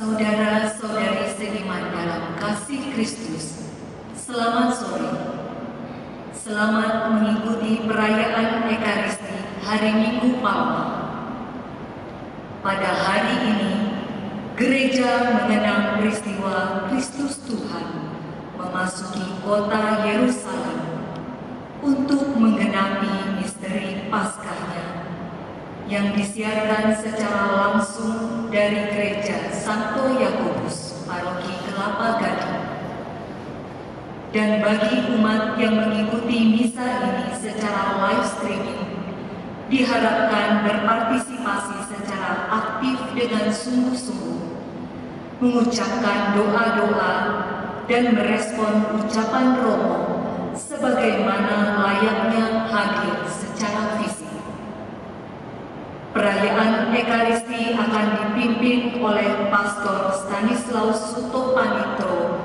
Saudara-saudari seiman dalam kasih Kristus, selamat sore. Selamat mengikuti perayaan Ekaristi hari Minggu Palma. Pada hari ini, gereja mengenang peristiwa Kristus Tuhan memasuki kota Yerusalem untuk menggenapi misteri Paskahnya yang disiarkan secara langsung dari gereja Santo Yakobus, Paroki Kelapa Gading. Dan bagi umat yang mengikuti misa ini secara live streaming, diharapkan berpartisipasi secara aktif dengan sungguh-sungguh, mengucapkan doa-doa dan merespon ucapan romo sebagaimana layaknya hadir secara fisik. Perayaan Ekaristi akan dipimpin oleh Pastor Stanislaus Sutopanitro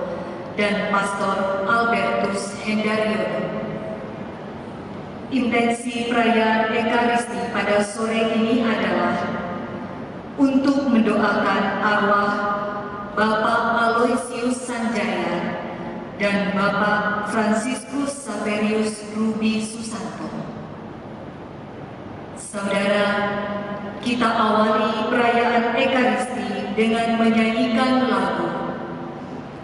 dan Pastor Albertus Hendaryono. Intensi perayaan Ekaristi pada sore ini adalah untuk mendoakan arwah Bapak Aloysius Sanjaya dan Bapak Franciscus Saverius Ruby Susanto. Saudara, kita awali perayaan Ekaristi dengan menyanyikan lagu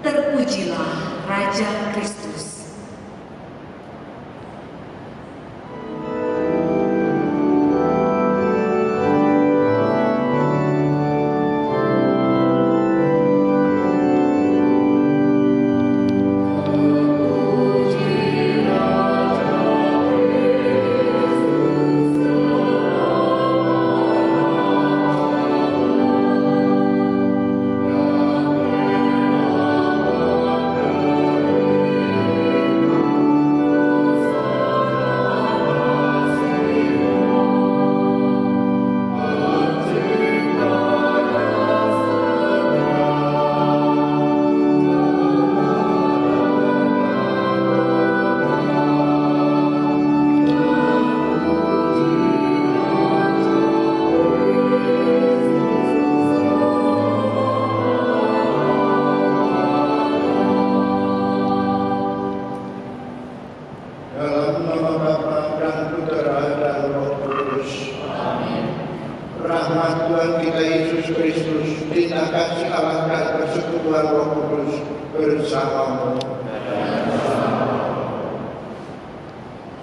Terpujilah Raja Kristus.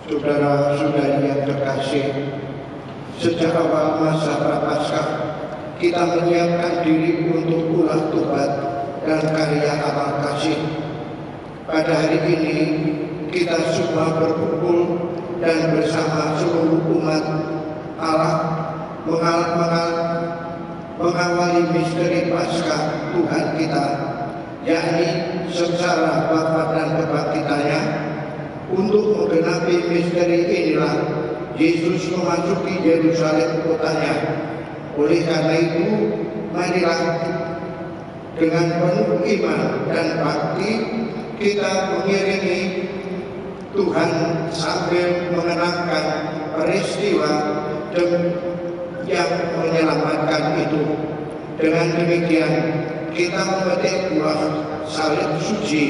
Saudara-saudari yang terkasih, sejak awal masa Prapaskah kita menyiapkan diri untuk ulah tobat dan karya amal kasih. Pada hari ini kita semua berkumpul dan bersama seluruh umat Allah mengawali misteri Paskah Tuhan kita, yakni sengsara, wafat dan kebangkitannya. Untuk menggenapi misteri inilah Yesus memasuki Yerusalem kotanya. Oleh karena itu, marilah dengan penuh iman dan bakti kita mengiringi Tuhan sambil mengenangkan peristiwa yang menyelamatkan itu. Dengan demikian, kita memetik buah salib suci,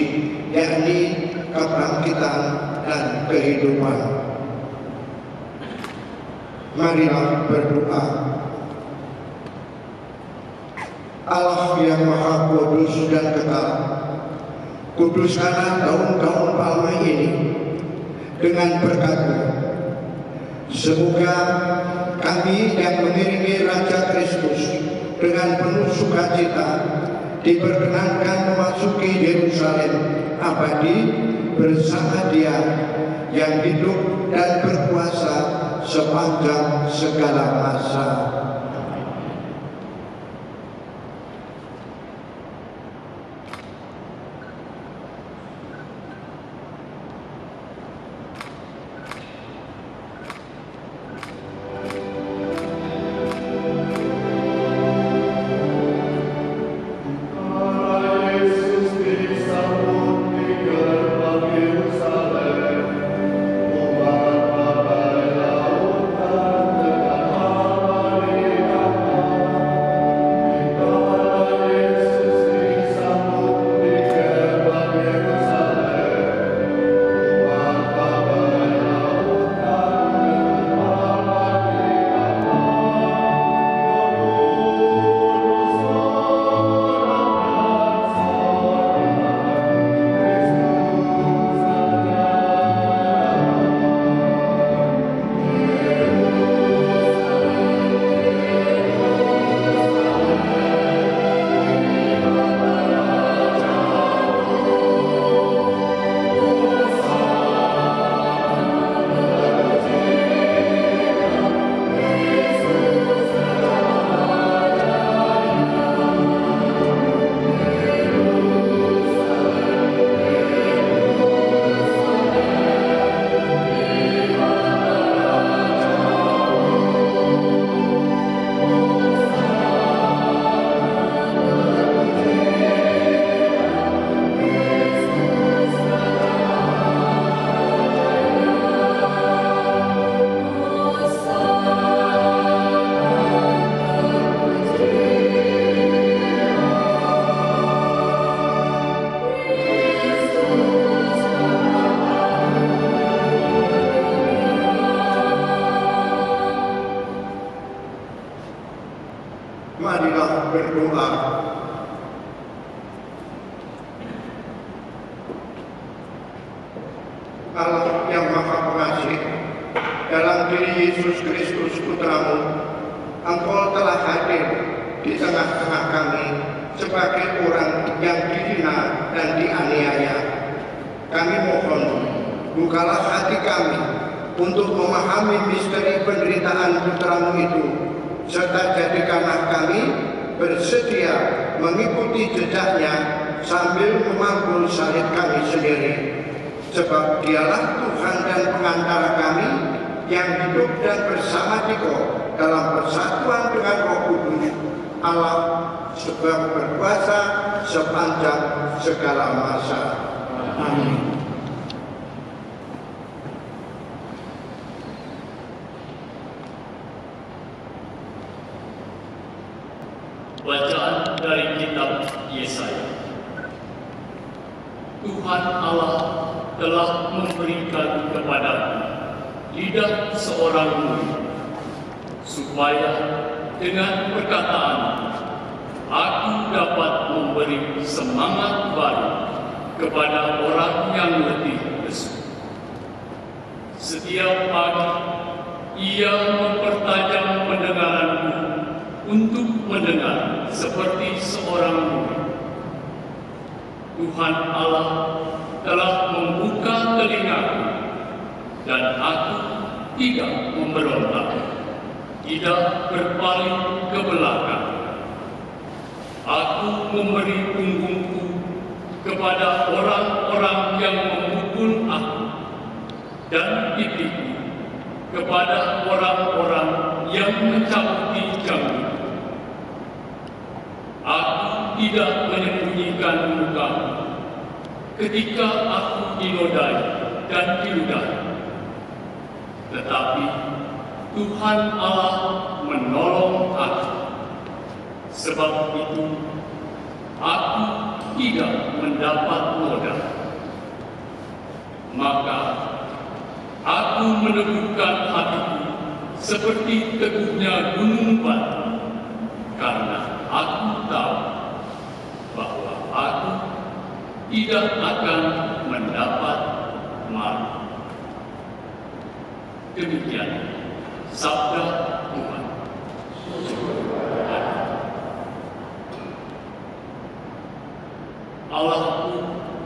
yakni kebangkitan dan kehidupan. Marilah berdoa. Allah yang Maha Kudus dan Kekal, kuduskanlah daun-daun palma ini dengan berkat-Mu. Semoga kami yang mengiringi Raja Kristus dengan penuh sukacita diperkenankan memasuki Yerusalem abadi bersama Dia yang hidup dan berkuasa sepanjang segala masa. Yerusalem, umat Bapa laut dan Allah yang Maha Pengasih, dalam diri Yesus Kristus Putramu, Engkau telah hadir di tengah-tengah kami sebagai orang yang dihina dan dianiaya. Kami mohon, bukalah hati kami untuk memahami misteri penderitaan Putramu itu, serta jadikanlah kami bersedia mengikuti jejaknya sambil memangkul salib kami sendiri. Sebab dialah Tuhan dan pengantara kami yang hidup dan bersama Diko dalam persatuan dengan Roh Kudus, Allah sebab berkuasa sepanjang segala masa. Amin. Bacaan dari kitab Yesaya. Tuhan Allah telah memberikan kepadaku lidah seorang murid, supaya dengan perkataan aku dapat memberi semangat baru kepada orang yang letih lesu. Setiap pagi ia mempertajam pendengaranku untuk mendengar seperti seorang murid. Tuhan Allah telah membuka telingaku, dan aku tidak memberontak, tidak berpaling ke belakang. Aku memberi punggungku kepada orang-orang yang memukul aku, dan pipiku kepada orang-orang yang mencabuti janggut. Aku tidak menyembunyikan mukaku ketika aku dinodai dan diludahi. Tetapi Tuhan Allah menolong aku. Sebab itu aku tidak mendapat noda. Maka aku meneguhkan hatiku seperti teguhnya gunung batu, karena aku tahu bahwa aku tidak akan mendapat malu. Demikian sabda Tuhan. Allahku,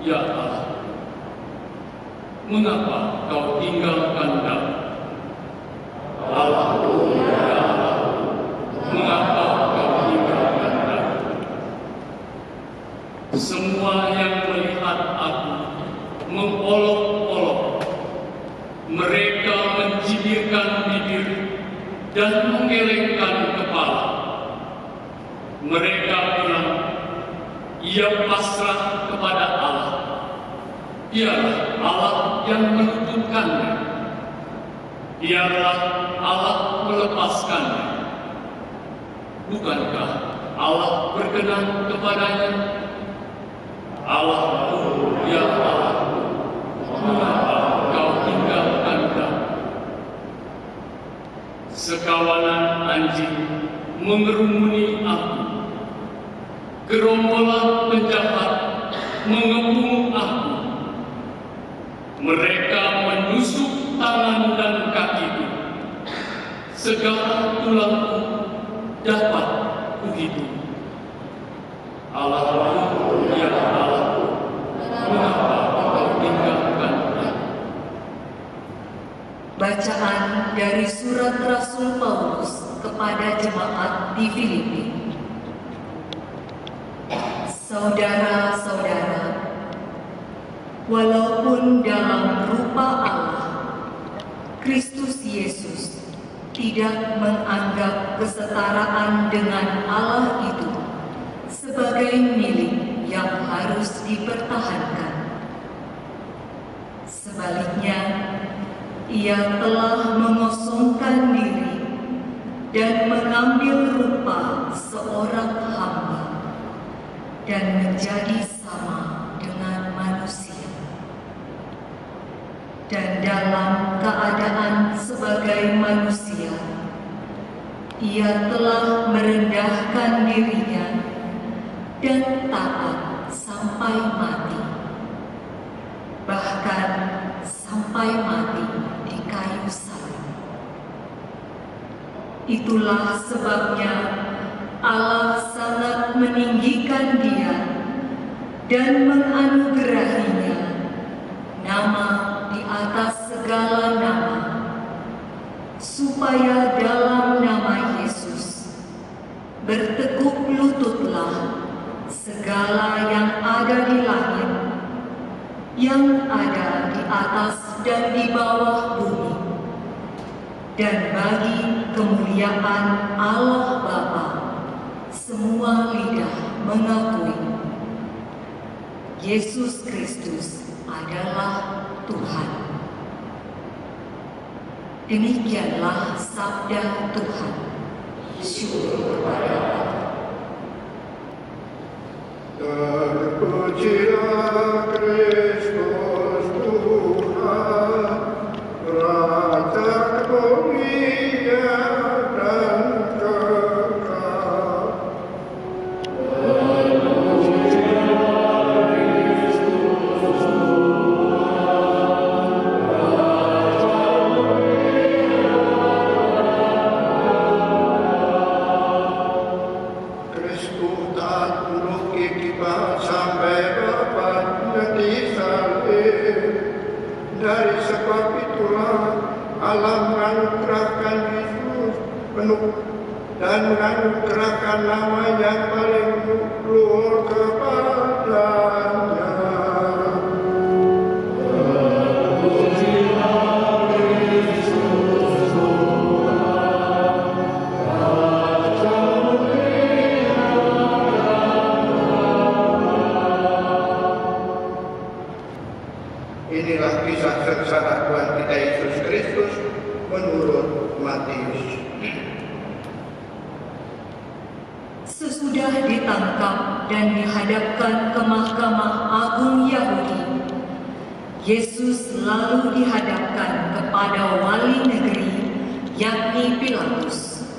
ya Allah, mengapa kau tinggalkan kami? Allahku, ya Allah, mengapa kau tinggalkan kami? Semua yang melihat aku mengolok-olok. Mereka mencibirkan bibir dan menggelengkan kepala. Mereka bilang, ia pasrah kepada Allah. Biarlah Allah yang menutupkannya. Biarlah Allah melepaskannya. Bukankah Allah berkenan kepadanya? Allahku, ya Allahku, mengapa kau tinggalkan kami? Sekawanan anjing mengerumuni aku. Gerombolan penjahat mengepung aku. Mereka menusuk tangan dan kakiku. Segala tulangku dapat kuhitung. Allahku, ya Allahku, mengapa kau tinggalkan aku? Bacaan dari surat Rasul Paulus kepada jemaat di Filipi. Saudara-saudara, walaupun dalam rupa Allah, Kristus Yesus tidak menganggap kesetaraan dengan Allah itu sebagai milik yang harus dipertahankan. Sebaliknya, ia telah mengosongkan diri dan mengambil rupa seorang hamba dan menjadi sama dengan manusia. Dan dalam keadaan sebagai manusia, ia telah merendahkan dirinya dan taat sampai mati, bahkan sampai Itulah sebabnya Allah sangat meninggikan Dia dan menganugerahinya nama di atas segala nama, supaya dalam nama Yesus bertekuk lututlah segala yang ada di langit, yang ada di atas dan di bawah bumi, dan bagi kemuliaan Allah Bapa semua lidah mengakui Yesus Kristus adalah Tuhan. Demikianlah sabda Tuhan. Syukur kepada Allah. Terpujilah Kristus Tuhan, Raja kemuliaan dan kekal. Kristus tak meluki kita sampai bapaknya di salib. Dari sebab itulah Allah menganugerahkan Yesus penuh dan menganugerahkan nama yang paling luhur kepadanya. Inilah kisah sengsara Tuhan kita Yesus Kristus menurut Matius. Sesudah ditangkap dan dihadapkan ke Mahkamah Agung Yahudi, Yesus lalu dihadapkan kepada wali negeri, yakni Pilatus.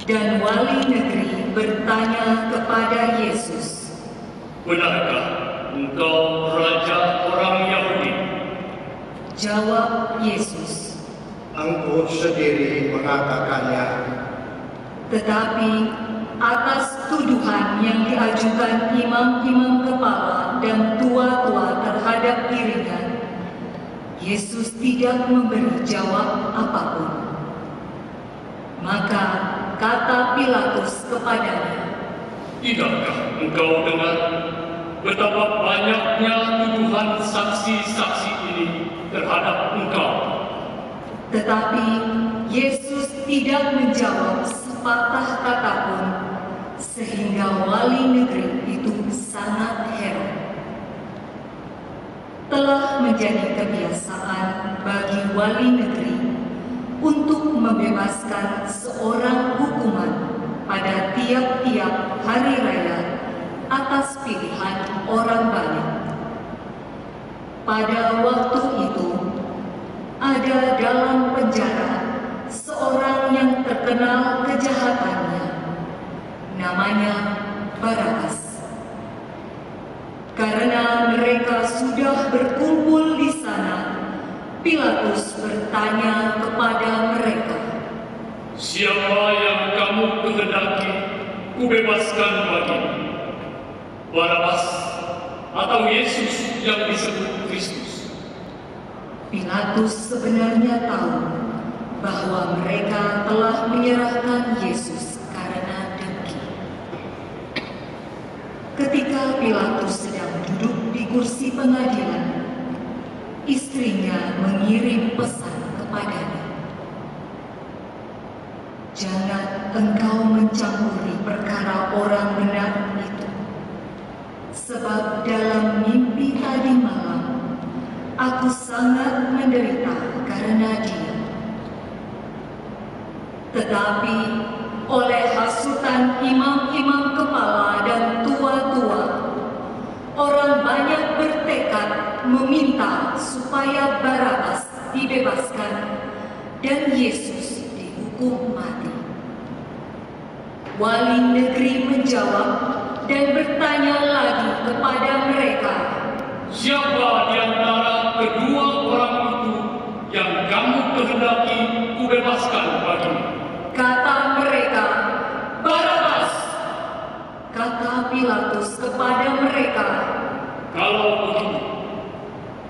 Dan wali negeri bertanya kepada Yesus, "Benarkah engkau raja orang Yahudi?" Jawab Yesus, Engkau sendiri mengatakannya. tetapi atas tuduhan yang diajukan imam-imam kepala dan tua-tua terhadap dirinya, Yesus tidak memberi jawab apapun. Maka kata Pilatus kepadanya, "Tidakkah engkau dengar betapa banyaknya tuduhan saksi-saksi ini terhadap engkau?" Tetapi Yesus tidak menjawab sepatah kata pun, sehingga wali negeri itu sangat heran. Telah menjadi kebiasaan bagi wali negeri untuk membebaskan seorang hukuman pada tiap-tiap hari raya atas pilihan orang banyak. Pada waktu itu, ada dalam penjara seorang yang terkenal kejahatannya, namanya Barabas. Karena mereka sudah berkumpul di sana, Pilatus bertanya kepada mereka, "Siapa yang kamu kehendaki kubebaskan bagimu? Barabas atau Yesus yang disebut Kristus?" Pilatus sebenarnya tahu bahwa mereka telah menyerahkan Yesus karena dengki. Ketika Pilatus sedang duduk di kursi pengadilan, istrinya mengirim pesan kepadanya, "Jangan engkau mencampuri perkara orang benar itu, sebab dalam mimpi tadi malam aku sangat menderita karena dia." Tetapi oleh hasutan imam-imam kepala dan tua-tua, orang banyak bertekad meminta supaya Barabas dibebaskan dan Yesus dihukum mati. Wali negeri menjawab dan bertanya lagi kepada mereka, "Siapa di antara kedua orang itu yang kamu kehendaki kubebaskan bagimu?" kepada mereka, Kalau begitu,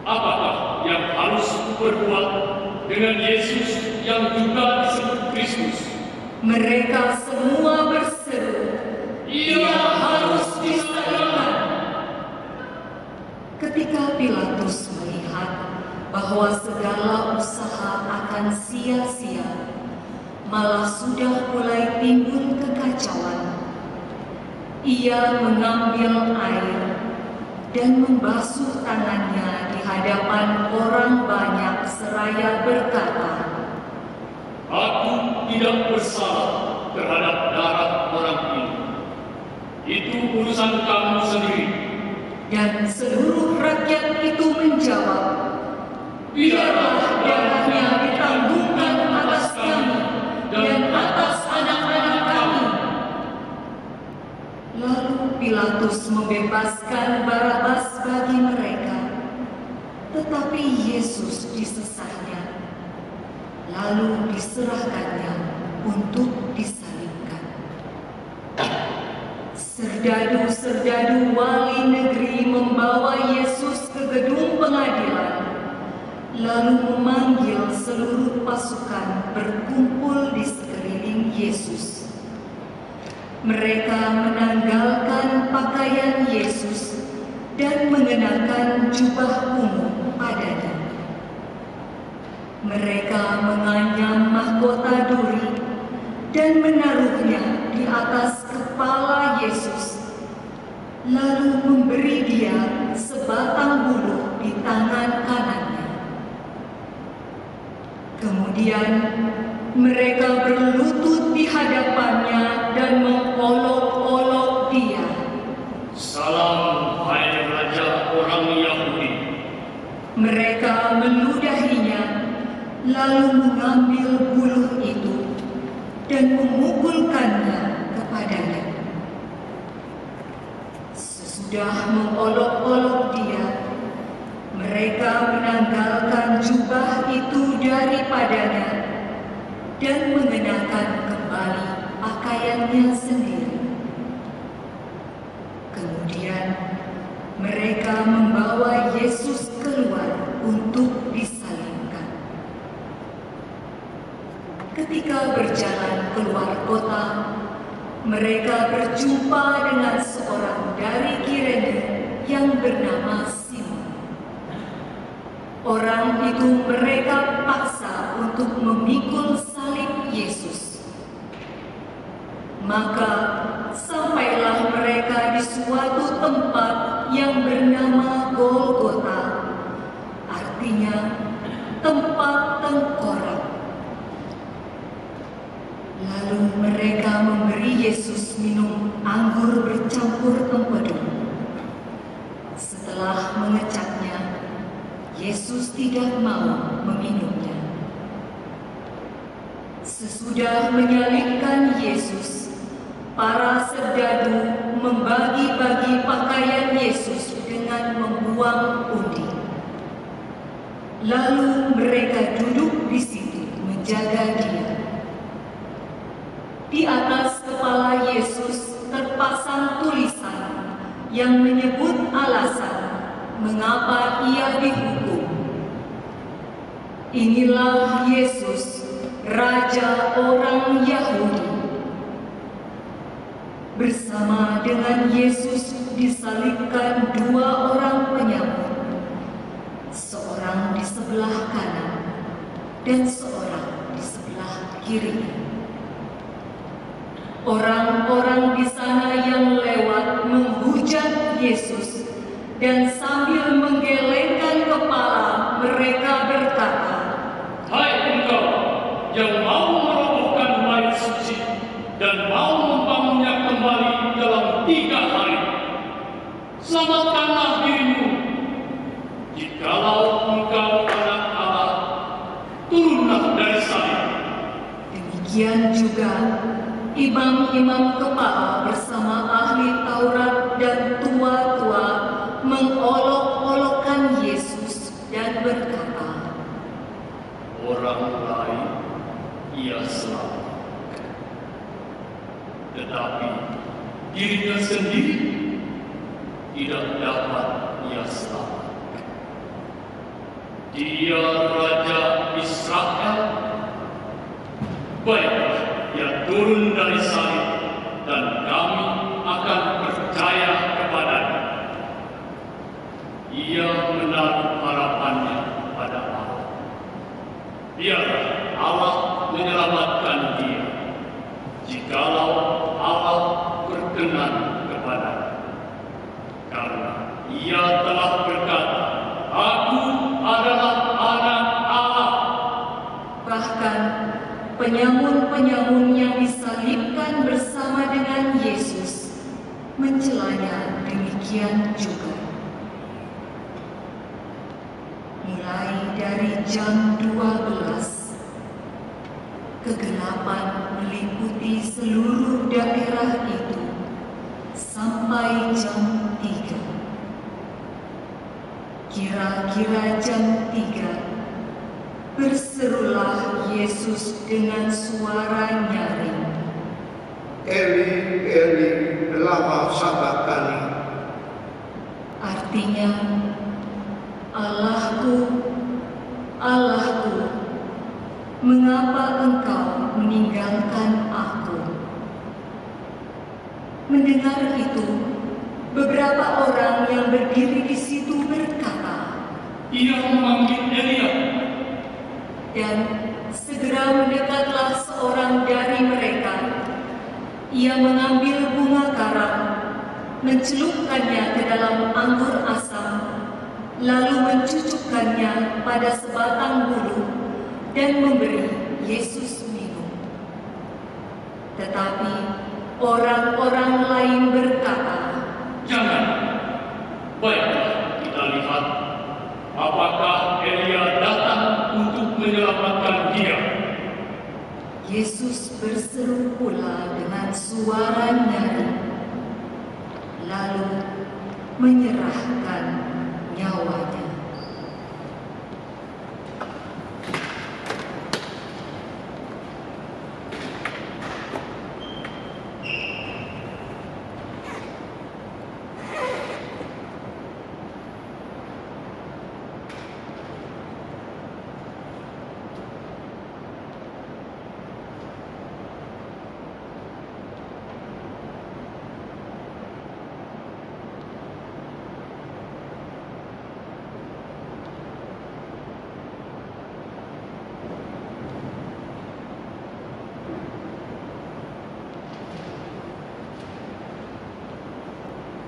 apakah yang harus kuperbuat dengan Yesus yang juga disebut Kristus? mereka semua berseru, Ia harus disalibkan. Ketika Pilatus melihat bahwa segala usaha akan sia-sia, malah sudah mulai timbul kekacauan, ia mengambil air dan membasuh tangannya di hadapan orang banyak seraya berkata, Aku tidak bersalah terhadap darah orang ini. Itu urusan kamu sendiri. dan seluruh rakyat itu menjawab, Biarlah darahnya ditanggungkan atas kami dan atas anak-anak kami. Lalu Pilatus membebaskan Barabas bagi mereka, tetapi Yesus disesahnya, lalu diserahkannya untuk disalibkan. Serdadu-serdadu wali negeri membawa Yesus ke gedung pengadilan, lalu memanggil seluruh pasukan berkumpul di sekeliling Yesus. Mereka menanggalkan pakaian Yesus dan mengenakan jubah ungu padanya. Mereka menganyam mahkota duri dan menaruhnya di atas kepala Yesus, lalu memberi dia sebatang buluh di tangan kanannya. Kemudian mereka berlutut di hadapannya dan mengolok-olok dia. Salam, hai Raja orang Yahudi. Mereka meludahinya, lalu mengambil buluh itu dan memukulkannya kepadanya. Sesudah mengolok-olok dia, mereka menanggalkan jubah itu daripadanya dan mengenakan kembali pakaiannya sendiri. Kemudian mereka membawa Yesus keluar untuk disalibkan. Ketika berjalan keluar kota, mereka berjumpa dengan seorang dari Kirene yang bernama Simon. Orang itu mereka paksa untuk memikul salib Yesus. Maka sampailah mereka di suatu tempat yang bernama Golgota, artinya tempat tengkorak. Lalu mereka memberi Yesus minum anggur bercampur empedu. Setelah mengecapnya, Yesus tidak mau meminumnya. Sesudah menyalibkan Yesus, para serdadu membagi-bagi pakaian Yesus dengan membuang undi. Lalu mereka duduk di situ menjaga dia. Di atas kepala Yesus terpasang tulisan yang menyebut alasan mengapa ia dihukum. Inilah Yesus, Raja orang Yahudi. Bersama dengan Yesus disalibkan dua orang penyambut, seorang di sebelah kanan dan seorang di sebelah kiri. Orang-orang di sana yang lewat menghujat Yesus dan sambil menggelengkan kepala mereka berkata, Hai engkau yang mau merobohkan bait suci dan mau membangunnya kembali dalam 3 hari, selamatkanlah dirimu. Jikalau engkau anak Allah, turunlah dari salib. demikian juga imam-imam kepala bersama ahli Taurat dan tua-tua mengolok-olokkan Yesus dan berkata, Orang lain ia selamatkan, tetapi dirinya sendiri tidak dapat ia selamat. Dia Raja Israel. Baiklah, ia turun dari salib dan kami akan percaya kepadanya. Ia menaruh harapannya pada Allah. Biarlah Allah menyelamatkan dia, jikalau Allah berkenan kepadanya. Karena ia telah berkata, "Aku adalah anak Allah." Bahkan penyamun-penyamun yang disalibkan bersama dengan Yesus mencelanya demikian juga. Mulai dari jam 12, kegelapan meliputi seluruh daerah itu sampai jam 3. Kira-kira jam 3, berserulah Yesus dengan suara nyaring, Eli, Eli, lama sabachthani. artinya, Allahku, Allahku, mengapa engkau meninggalkan aku? Mendengar itu, beberapa orang yang berdiri di situ berkata, Ia memanggil Elia. dan segera mendekatlah seorang dari mereka. Ia mengambil bunga karam, mencelupkannya ke dalam anggur asam, lalu mencucukkannya pada sebatang bulu dan memberi Yesus minum. Tetapi orang-orang lain berkata, Jangan. Baiklah, kita lihat apakah Elia datang untuk menyelamatkan dia. Yesus berseru pula dengan suara nyaring, lalu menyerahkan nyawanya.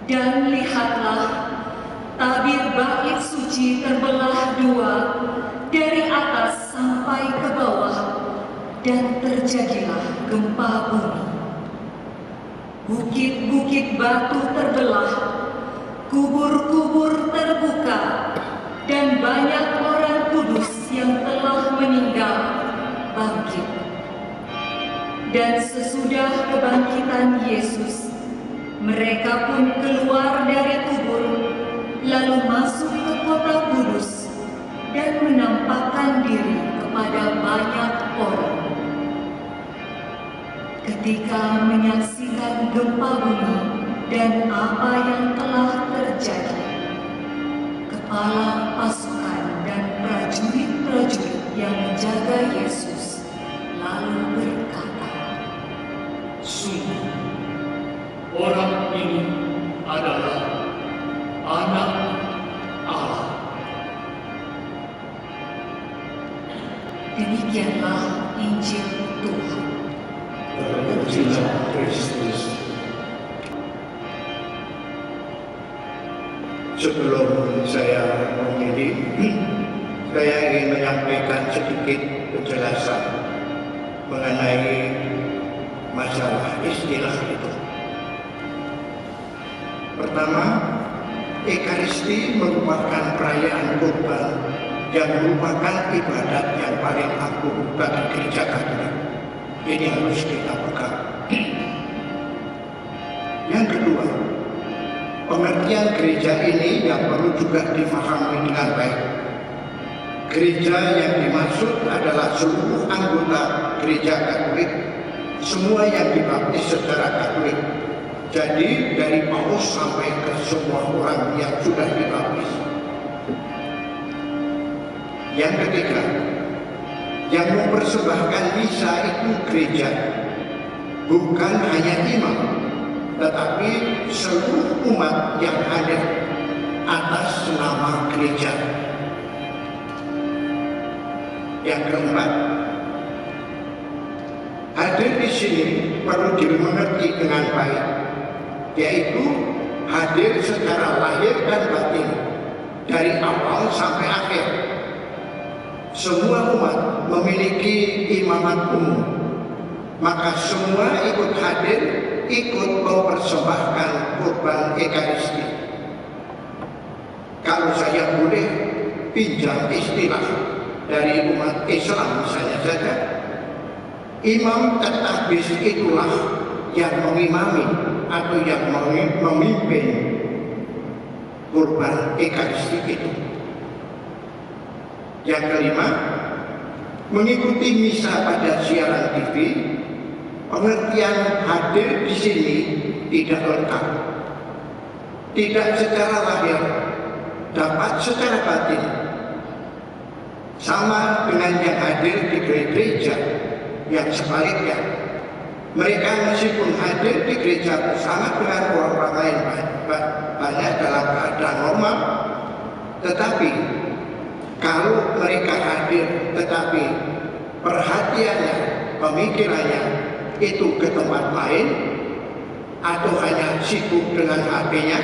Dan lihatlah, tabir bait suci terbelah dua dari atas sampai ke bawah, dan terjadilah gempa bumi. Bukit-bukit batu terbelah, kubur-kubur terbuka, dan banyak orang kudus yang telah meninggal bangkit. Dan sesudah kebangkitan Yesus, mereka pun keluar dari kubur, lalu masuk ke kota kudus dan menampakkan diri kepada banyak orang. Ketika menyaksikan gempa bumi dan apa yang telah terjadi, kepala pasukan dan prajurit-prajurit yang menjaga Yesus lalu berkata, Sungguh, orang ini adalah anak Allah. Demikianlah Injil Tuhan. Terpujilah Kristus. Sebelum saya memilih, saya ingin menyampaikan sedikit penjelasan mengenai masalah istilah itu. Pertama, Ekaristi merupakan perayaan kurban yang merupakan ibadat yang paling agung bagi Gereja Katolik. Ini harus kita pegang. Yang kedua, pengertian gereja ini yang perlu juga difahami dengan baik. Gereja yang dimaksud adalah seluruh anggota Gereja Katolik, semua yang dibaptis secara Katolik, Jadi dari paus sampai ke semua orang yang sudah dibaptis. Yang ketiga, yang mempersembahkan misa itu gereja, bukan hanya imam, tetapi seluruh umat yang ada atas nama gereja. Yang keempat, hadir di sini perlu dimengerti dengan baik, yaitu hadir secara lahir dan batin dari awal sampai akhir. Semua umat memiliki imamat umum, maka semua ikut hadir, ikut mempersembahkan kurban Ekaristi. Kalau saya boleh pinjam istilah dari umat Islam misalnya saja, imam tetapis itulah yang mengimami atau yang memimpin kurban Ekaristi itu. Yang kelima, mengikuti misa pada siaran TV. Pengertian hadir di sini tidak lengkap, tidak secara lahir, dapat secara batin. Sama dengan yang hadir di gereja yang sebaliknya. Mereka meskipun hadir di gereja bersama dengan orang-orang lain banyak dalam keadaan normal, tetapi kalau mereka hadir tetapi perhatiannya, pemikirannya itu ke tempat lain atau hanya sibuk dengan HP-nya,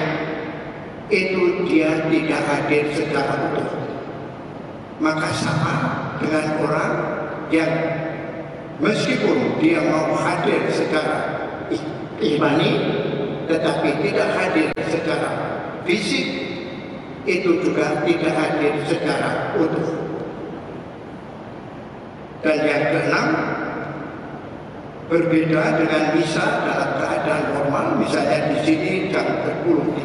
itu dia tidak hadir secara utuh. Maka sama dengan orang yang meskipun dia mau hadir secara imani tetapi tidak hadir secara fisik, itu juga tidak hadir secara utuh. Dan yang keenam, berbeda dengan misa dalam keadaan normal, misalnya di sini jam 10.30,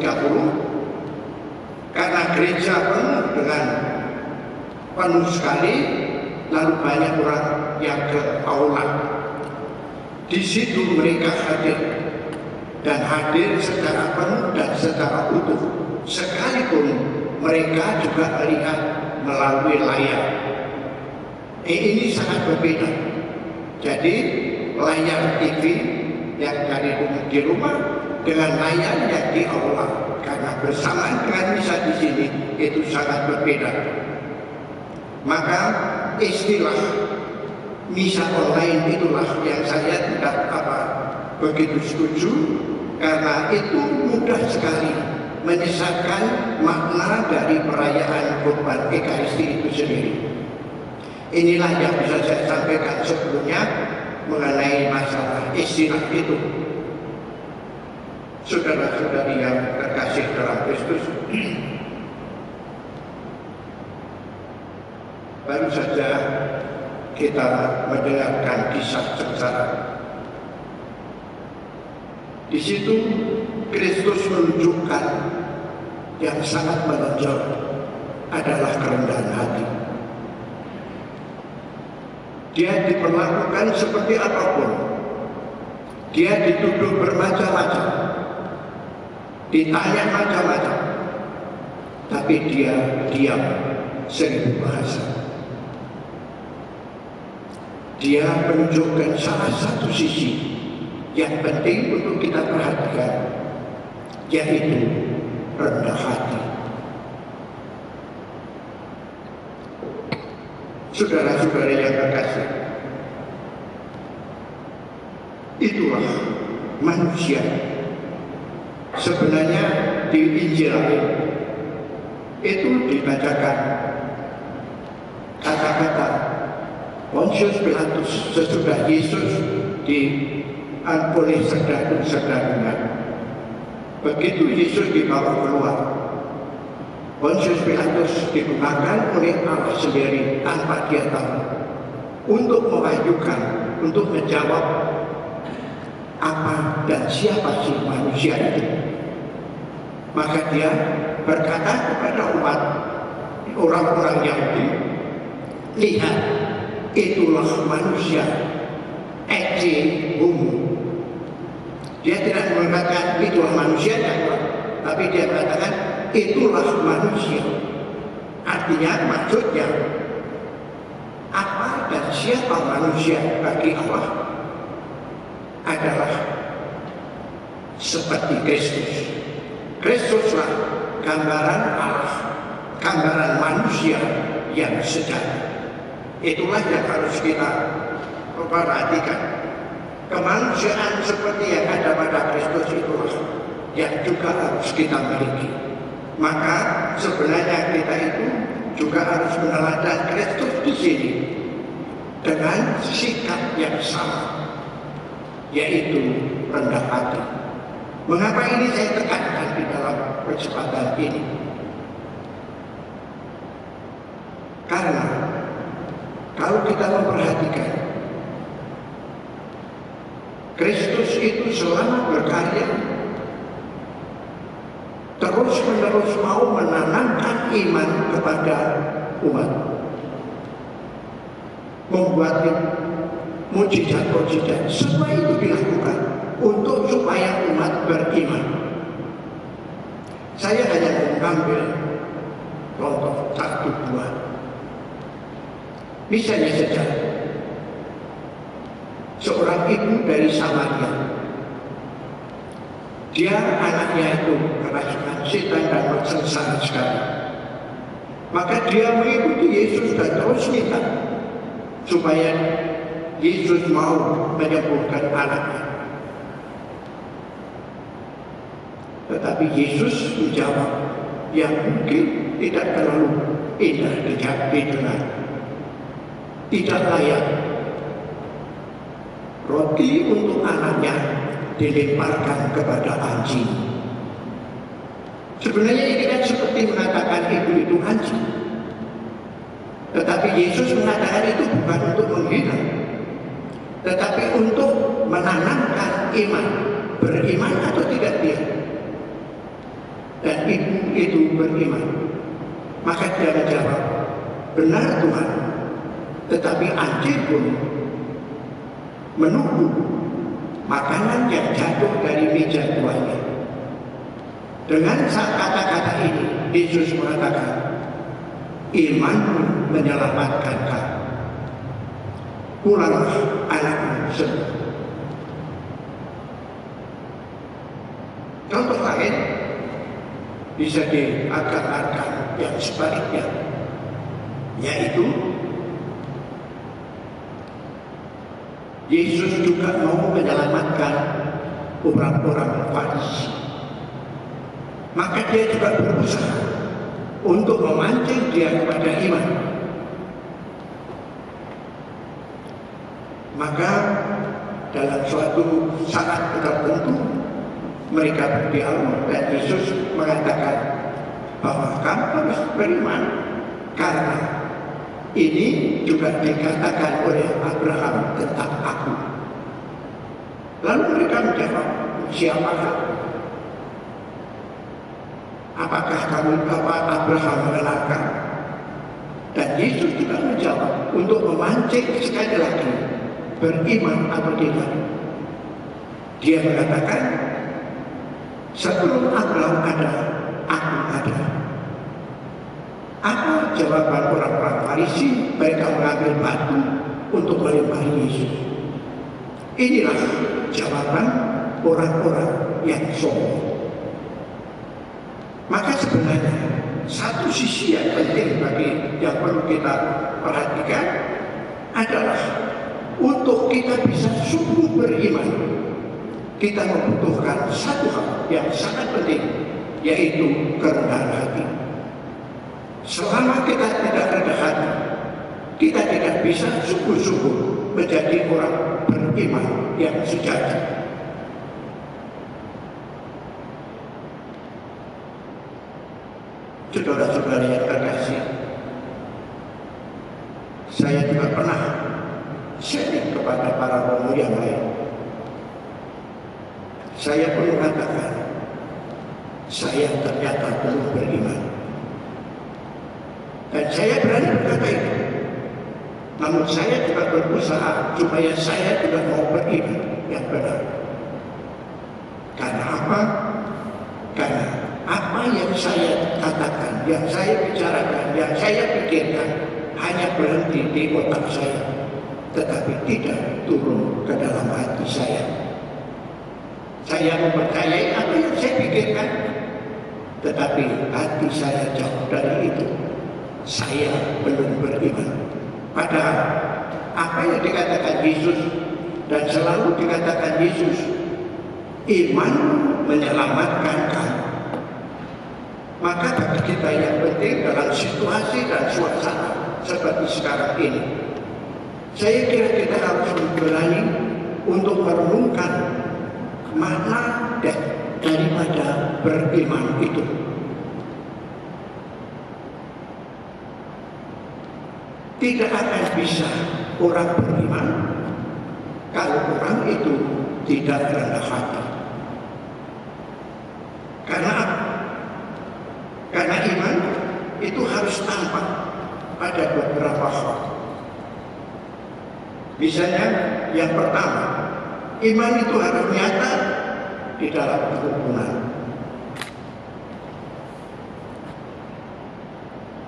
karena gereja penuh sekali, lalu banyak orang yang ke aula. Di situ mereka hadir dan hadir secara penuh dan secara utuh, sekalipun mereka juga melihat melalui layar. Ini sangat berbeda. Jadi layar TV yang di rumah dengan layar yang di aula, karena bersamaan dengan misa di sini itu sangat berbeda. Maka istilah misa online itulah yang saya tidak begitu setuju, karena itu mudah sekali menyesatkan makna dari perayaan kurban Ekaristi itu sendiri. Inilah yang bisa saya sampaikan sebelumnya mengenai masalah istilah itu. Saudara-saudari yang terkasih dalam Kristus, baru saja kita mendengarkan kisah sengsara. Di situ Kristus menunjukkan yang sangat menonjol adalah kerendahan hati. Dia diperlakukan seperti apapun, dia dituduh bermacam-macam, ditanya macam-macam, tapi dia diam 1000 bahasa. Dia menunjukkan salah satu sisi yang penting untuk kita perhatikan, yaitu rendah hati. Saudara-saudara yang terkasih, itulah manusia. Sebenarnya di Injil itu dibacakan kata-kata Pontius Pilatus sesudah Yesus diampuni serdadu-serdadunya. Begitu Yesus dibawa keluar, Pontius Pilatus digunakan oleh Allah sendiri tanpa dia tahu untuk mewajukan, untuk menjawab apa dan siapa sih manusia itu. Maka dia berkata kepada umat, orang-orang Yahudi, lihat, itulah manusia, ecce homo. Dia tidak mengatakan itulah manusia, tapi dia mengatakan itulah manusia. Artinya, maksudnya apa dan siapa manusia bagi Allah adalah seperti Kristus. Kristuslah gambaran Allah, gambaran manusia yang sejati. Itulah yang harus kita perhatikan. Kemanusiaan seperti yang ada pada Kristus itulah yang juga harus kita miliki. Maka sebenarnya kita itu juga harus meneladani Kristus di sini dengan sikap yang sama, yaitu rendah hati. Mengapa ini saya tekankan di dalam kesempatan ini? Karena kalau kita memperhatikan, Kristus itu selama berkarya terus-menerus mau menanamkan iman kepada umat, membuat mujizat-mujizat. Semua itu dilakukan untuk supaya umat beriman. Saya hanya mengambil contoh satu dua. Misalnya saja, seorang ibu dari Samaria, dia anaknya itu kerasukan setan dan sengsara sekali. Maka dia mengikuti Yesus dan terus minta supaya Yesus mau menyembuhkan anaknya. Tetapi Yesus menjawab yang mungkin tidak terlalu indah didengar, tidak layak. Roti untuk anaknya dilemparkan kepada anjing. Sebenarnya ini kan seperti mengatakan ibu itu anjing. Tetapi Yesus mengatakan itu bukan untuk menghina, tetapi untuk menanamkan iman. Beriman atau tidak dia? Dan ibu itu beriman. Maka dia menjawab, benar Tuhan, tetapi anjing pun menunggu makanan yang jatuh dari meja tuannya. Dengan kata-kata ini, Yesus mengatakan, iman menyelamatkan kamu. Pulanglah anakmu sembuh. Contoh lain bisa diagak-agak yang sebaliknya, yaitu Yesus juga mau menyelamatkan orang-orang Farisi. Maka dia juga berusaha untuk memancing dia kepada iman. Maka dalam suatu saat tertentu mereka berdialog dan Yesus mengatakan bahwa kamu harus beriman karena ini juga dikatakan oleh Abraham tentang aku. Lalu mereka menjawab, siapakah? Apakah kamu bapak Abraham mengenalkan? Dan Yesus juga menjawab untuk memancing sekali lagi, beriman atau tidak. Dia mengatakan, sebelum Abraham ada, aku ada. Apa jawaban orang-orang Farisi? Mereka mengambil batu untuk melempari Yesus. Inilah jawaban orang-orang yang sombong. Maka sebenarnya satu sisi yang penting bagi yang perlu kita perhatikan adalah untuk kita bisa sungguh beriman, kita membutuhkan satu hal yang sangat penting, yaitu kerendahan hati. Selama kita tidak rendah hati, kita tidak bisa sungguh-sungguh menjadi orang beriman yang sejati. Saudara-saudara yang terkasih, saya juga pernah sharing kepada para romo yang lain. Saya pun mengatakan, saya ternyata belum beriman. Dan saya berani berkata itu. Namun saya juga berusaha supaya saya juga mau beriman yang benar. Karena apa? Karena apa yang saya katakan, yang saya bicarakan, yang saya pikirkan hanya berhenti di otak saya, tetapi tidak turun ke dalam hati saya. Saya mempercayai apa yang saya pikirkan, tetapi hati saya jauh dari itu. Saya belum beriman. Padahal apa yang dikatakan Yesus dan selalu dikatakan Yesus, iman menyelamatkan kamu. Maka bagi kita yang penting dalam situasi dan suasana seperti sekarang ini, saya kira kita harus berani untuk merenungkan makna daripada beriman itu. Tidak akan bisa orang beriman kalau orang itu tidak rendah hati. Karena iman itu harus tampak pada beberapa hal. Misalnya yang pertama, iman itu harus nyata di dalam kerukunan.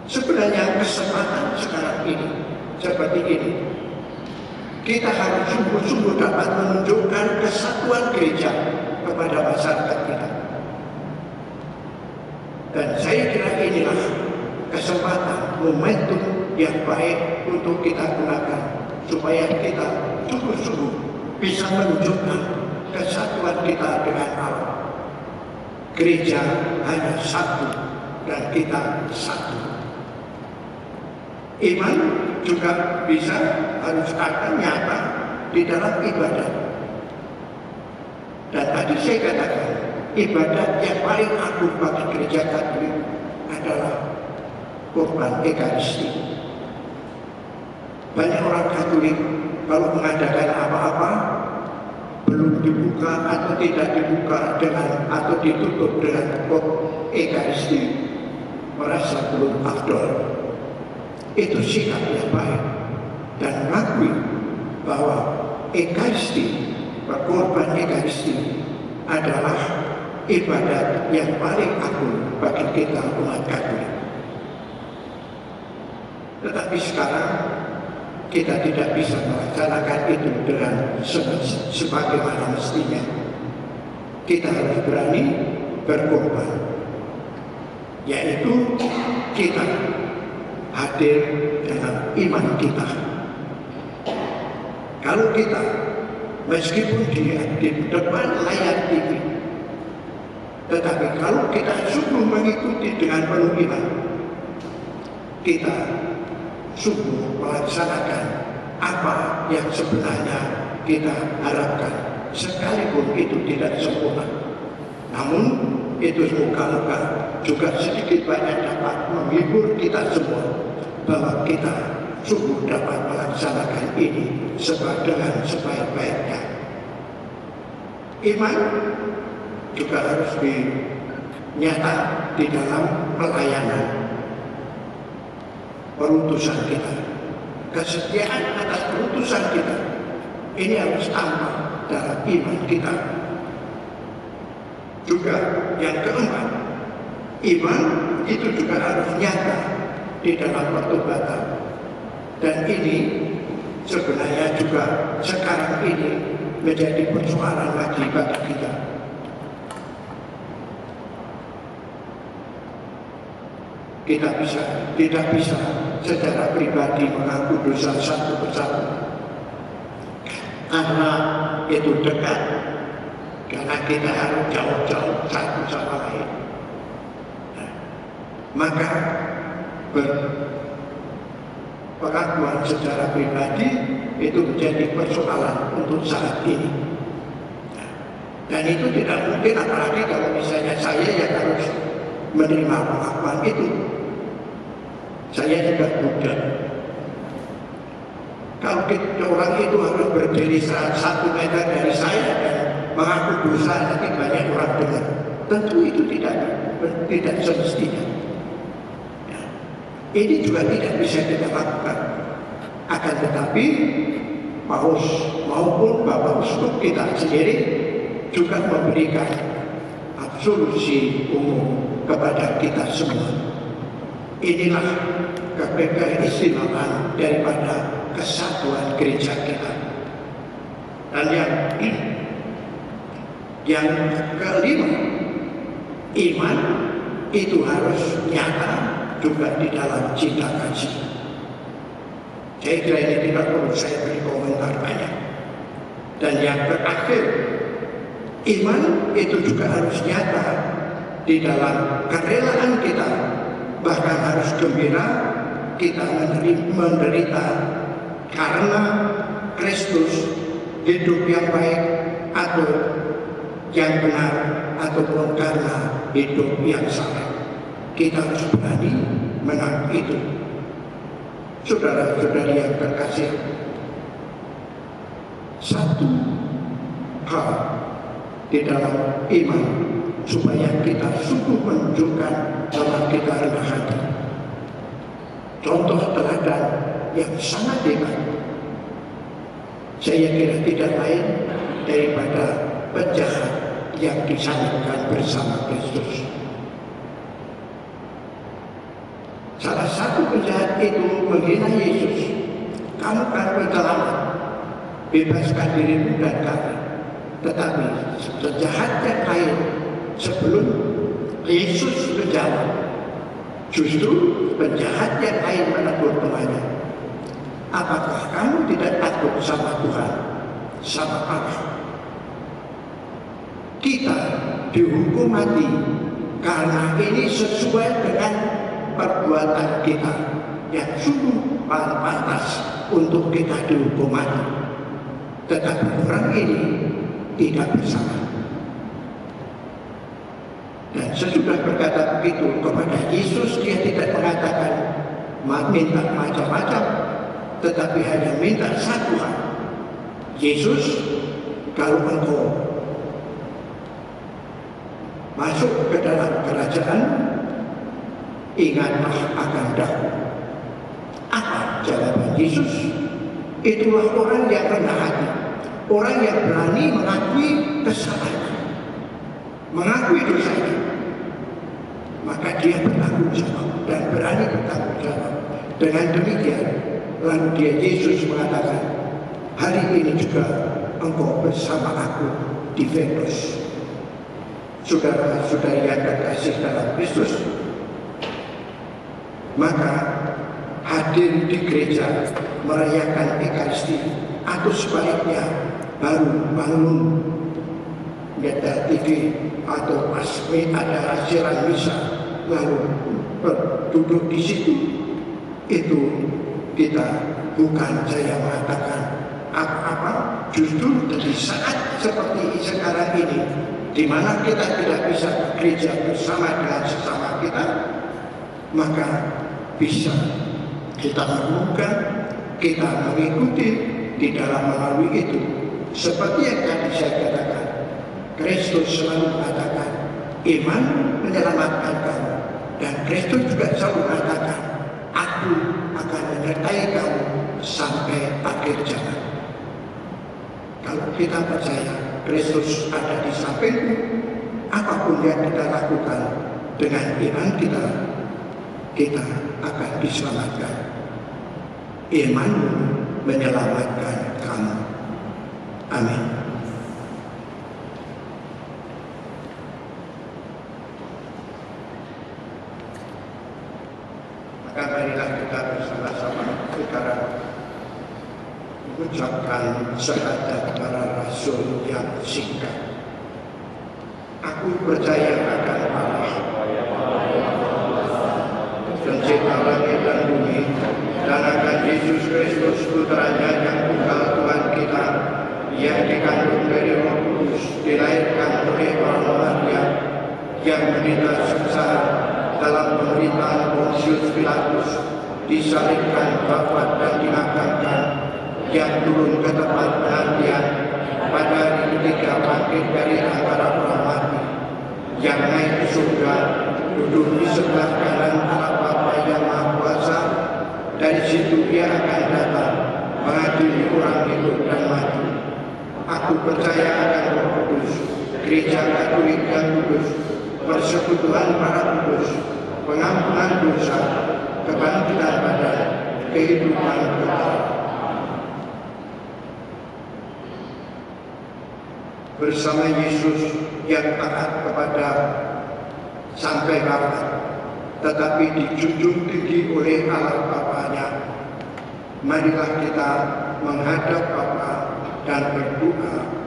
Sebenarnya kesempatan sekarang ini seperti ini. Kita harus sungguh-sungguh dapat menunjukkan kesatuan gereja kepada masyarakat kita. Dan saya kira inilah kesempatan, momentum yang baik untuk kita gunakan supaya kita sungguh-sungguh bisa menunjukkan kesatuan kita dengan Allah. Gereja hanya satu dan kita satu. Iman juga bisa harus akan nyata di dalam ibadah. Dan tadi saya katakan, ibadat yang paling agung bagi gereja Katolik adalah kurban Ekaristi. Banyak orang Katolik kalau mengadakan apa-apa belum dibuka atau tidak dibuka dengan atau ditutup dengan Ekaristi, merasa belum afdol. Itu sikap yang baik dan mengakui bahwa Ekaristi, kurban Ekaristi adalah ibadat yang paling agung bagi kita umat Katolik. Tetapi sekarang kita tidak bisa melaksanakan itu dengan sebagaimana mestinya. Kita harus berani berkorban, yaitu kita hadir dalam iman kita. Kalau kita meskipun dia di depan layar TV, tetapi kalau kita sungguh mengikuti dengan penuh iman, kita sungguh melaksanakan apa yang sebenarnya kita harapkan, sekalipun itu tidak sempurna. Namun itu semoga-moga juga sedikit banyak dapat menghibur kita semua bahwa kita sungguh dapat melaksanakan ini dengan sebaik-baiknya. Iman juga harus dinyata di dalam pelayanan perutusan kita. Kesetiaan atas perutusan kita ini harus tampak dalam iman kita. Juga yang keempat, iman itu juga harus nyata di dalam pertobatan. Dan ini sebenarnya juga sekarang ini menjadi persoalan lagi bagi kita. Kita tidak bisa secara pribadi mengaku dosa satu persatu, karena itu dekat, karena kita harus jauh-jauh satu sama lain. Maka pengakuan secara pribadi itu menjadi persoalan untuk saat ini. Dan itu tidak mungkin, apalagi kalau misalnya saya yang harus menerima pengakuan itu. Saya juga budak. Kalau orang itu harus berdiri 1 meter dari saya dan mengaku dosa, nanti banyak orang dengar. Tentu itu tidak semestinya. Ya. Ini juga tidak bisa kita lakukan. Akan tetapi Paus maupun Bapak Uskup kita sendiri juga memberikan absolusi umum kepada kita semua. Inilah keistimewaan daripada kesatuan gereja kita. Dan yang kelima, iman itu harus nyata juga di dalam cinta kasih. Saya kira ini tidak perlu saya beri komentar banyak. Dan yang terakhir, iman itu juga harus nyata di dalam kerelaan kita, bahkan harus gembira kita menderita karena Kristus, hidup yang baik atau yang benar, ataupun karena hidup yang salah. Kita harus berani menang itu. Saudara-saudari yang terkasih, satu hal di dalam iman supaya kita sungguh menunjukkan bahwa kita rendah hati. Contoh teladan yang sangat hebat, saya kira tidak lain daripada penjahat yang disalibkan bersama Kristus. Salah satu penjahat itu menghina Yesus. Kamu kan penyelamat, bebaskan dirimu dan kami. Tetapi penjahat yang lain sebelum Yesus menjawab, justru penjahat yang lain menegur temannya, apakah kamu tidak takut sama Tuhan, sama Allah? Kita dihukum mati karena ini sesuai dengan perbuatan kita yang sungguh pantas untuk kita dihukum mati. Tetapi orang ini tidak bersalah. Dan sesudah berkata begitu kepada Yesus, dia tidak mengatakan minta macam-macam, tetapi hanya minta satu hal. Yesus, kalau engkau masuk ke dalam kerajaan, ingatlah akan dahulu. Apa jawaban Yesus? Itulah orang yang rendah hati, orang yang berani mengakui kesalahan, mengakui dosanya, maka dia bertanggung jawab dan berani bertanggung jawab. Dengan demikian, lalu dia Yesus mengatakan, hari ini juga engkau bersama aku di Venus. Saudara-saudari yang terkasih dalam Kristus, maka hadir di gereja merayakan Ekaristi atau sebaliknya baru bangun lihat TV atau asmi ada ajaran misa lalu duduk di situ, itu kita bukan saya mengatakan apa-apa. Justru di saat seperti sekarang ini, di mana kita tidak bisa bekerja bersama dengan sesama kita, maka bisa kita menemukan, kita mengikuti di dalam melalui itu. Seperti yang tadi saya katakan, Kristus selalu mengatakan, iman menyelamatkan kamu. Dan Kristus juga selalu mengatakan, aku akan menyertai kamu sampai akhir zaman. Kalau kita percaya Kristus ada di sampingku, apapun yang kita lakukan dengan iman kita, kita akan diselamatkan. Iman menyelamatkan kamu. Amin. Maka marilah kita bersama-sama sekarang mengucapkan syahadat para rasul yang singkat. Aku percaya akan Allah, pencipta langit dan bumi, dan akan Yesus Kristus putranya yang tunggal Tuhan kita, yang dikandung dari Roh Kudus, dilahirkan oleh Maria, yang menderita susah dalam pemerintahan Pontius Pilatus, disalibkan, wafat dan dimakamkan, yang turun ke tempat penantian, pada hari ketiga bangkit dari antara orang mati, yang naik ke surga, duduk di sebelah kanan Allah Bapa yang Maha Kuasa. Dari situ Dia akan datang mengadili orang hidup dan mati. Aku percaya akan Roh Kudus, Gereja Katolik yang kudus, persekutuan para kudus, pengampunan dosa, kebangkitan badan, kehidupan kekal. Bersama Yesus yang taat kepada sampai wafat, tetapi dijunjung tinggi oleh Allah Bapanya, marilah kita menghadap Bapa dan berdoa.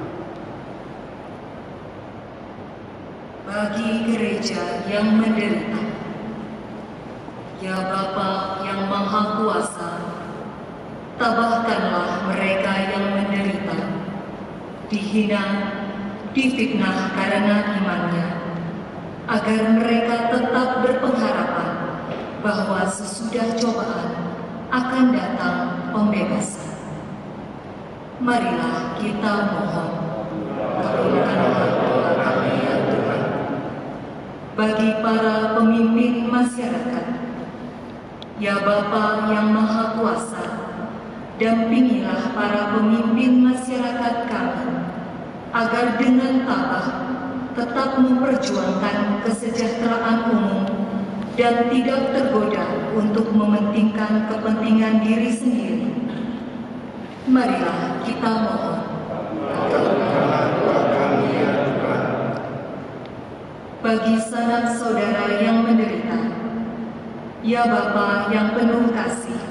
Bagi gereja yang menderita, ya Bapa yang Maha Kuasa, tabahkanlah mereka yang menderita, dihina, difitnah karena imannya, agar mereka tetap berpengharapan bahwa sesudah cobaan akan datang pembebasan. Marilah kita mohon, kabulkanlah doa kami ya Tuhan. Bagi para pemimpin masyarakat, ya Bapa yang Maha Kuasa, dampingilah para pemimpin masyarakat kami, agar dengan tabah tetap memperjuangkan kesejahteraan umum dan tidak tergoda untuk mementingkan kepentingan diri sendiri. Marilah kita mohon. Bagi sanak saudara yang menderita, ya Bapa yang penuh kasih,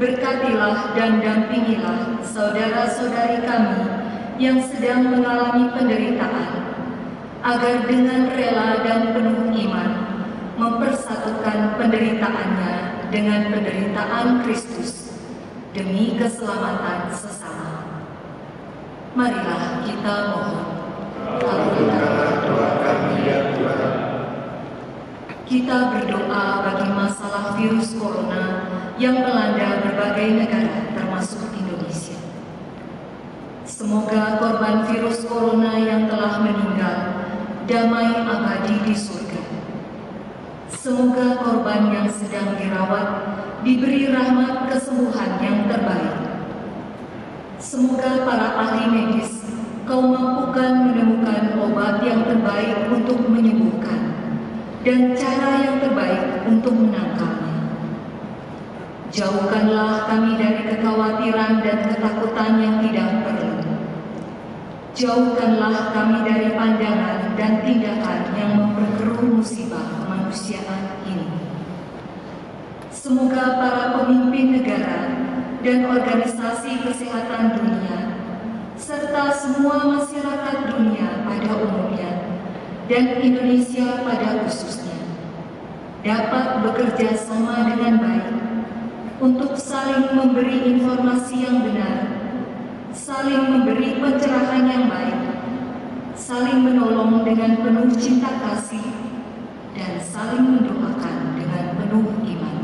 berkatilah dan dampingilah saudara-saudari kami yang sedang mengalami penderitaan, agar dengan rela dan penuh iman mempersatukan penderitaannya dengan penderitaan Kristus demi keselamatan sesama. Marilah kita mohon. Kabulkanlah doa kami ya Tuhan. Kita berdoa bagi masalah virus corona yang melanda berbagai negara termasuk Indonesia. Semoga korban virus corona yang telah meninggal damai abadi di surga. Semoga korban yang sedang dirawat diberi rahmat kesembuhan yang terbaik. Semoga para ahli medis Kau mampukan menemukan obat yang terbaik untuk menyembuhkan dan cara yang terbaik untuk menangkalnya. Jauhkanlah kami dari kekhawatiran dan ketakutan yang tidak perlu. Jauhkanlah kami dari pandangan dan tindakan yang memperkeruh musibah kemanusiaan ini. Semoga para pemimpin negara dan organisasi kesehatan dunia serta semua masyarakat dunia pada umumnya dan Indonesia pada khususnya dapat bekerja sama dengan baik untuk saling memberi informasi yang benar, saling memberi pencerahan yang baik, saling menolong dengan penuh cinta kasih, dan saling mendoakan dengan penuh iman.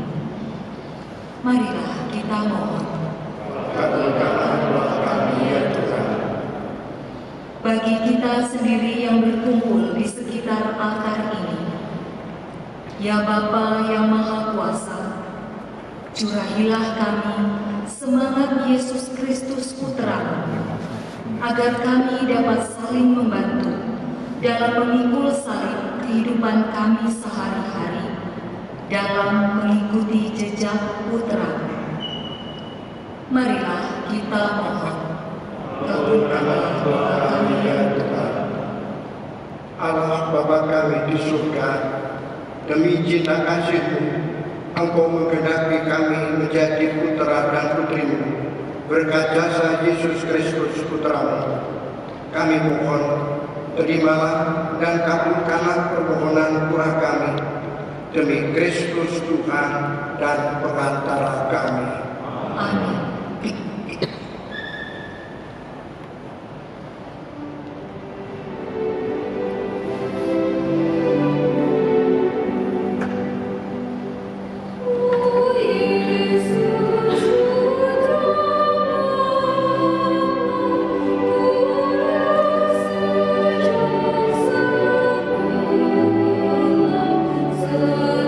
Marilah kita mohon. Kabulkanlah doa kami ya Tuhan. Bagi kita sendiri yang berkumpul di sekitar altar ini, ya Bapa yang Maha Kuasa, curahilah kami semangat Yesus Kristus Putra, agar kami dapat saling membantu dalam memikul salib kehidupan kami sehari-hari dalam mengikuti jejak Putra. Marilah kita mohon. Kabulkanlah doa kami ya Tuhan. Allah Bapa kami di surga, demi cinta kasih-Mu, Engkau menggenapi kami menjadi putra dan putri-Mu berkat jasa Yesus Kristus Putra-Mu. Kami mohon, terimalah dan kabulkanlah permohonan doa kami demi Kristus Tuhan dan Pengantara kami. Amin. Setara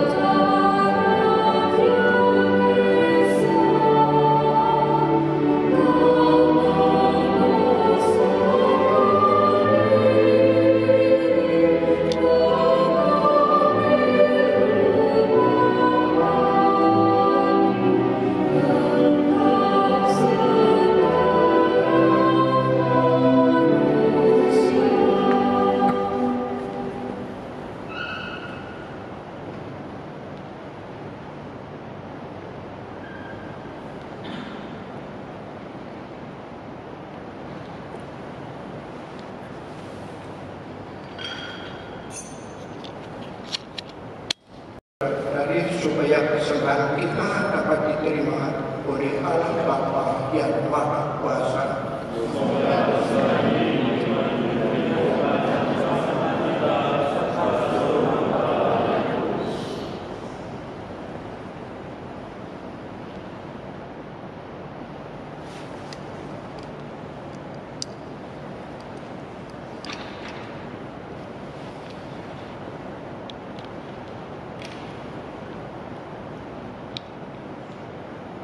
persembahan kita dapat diterima oleh Allah Bapa yang Maha Kuasa.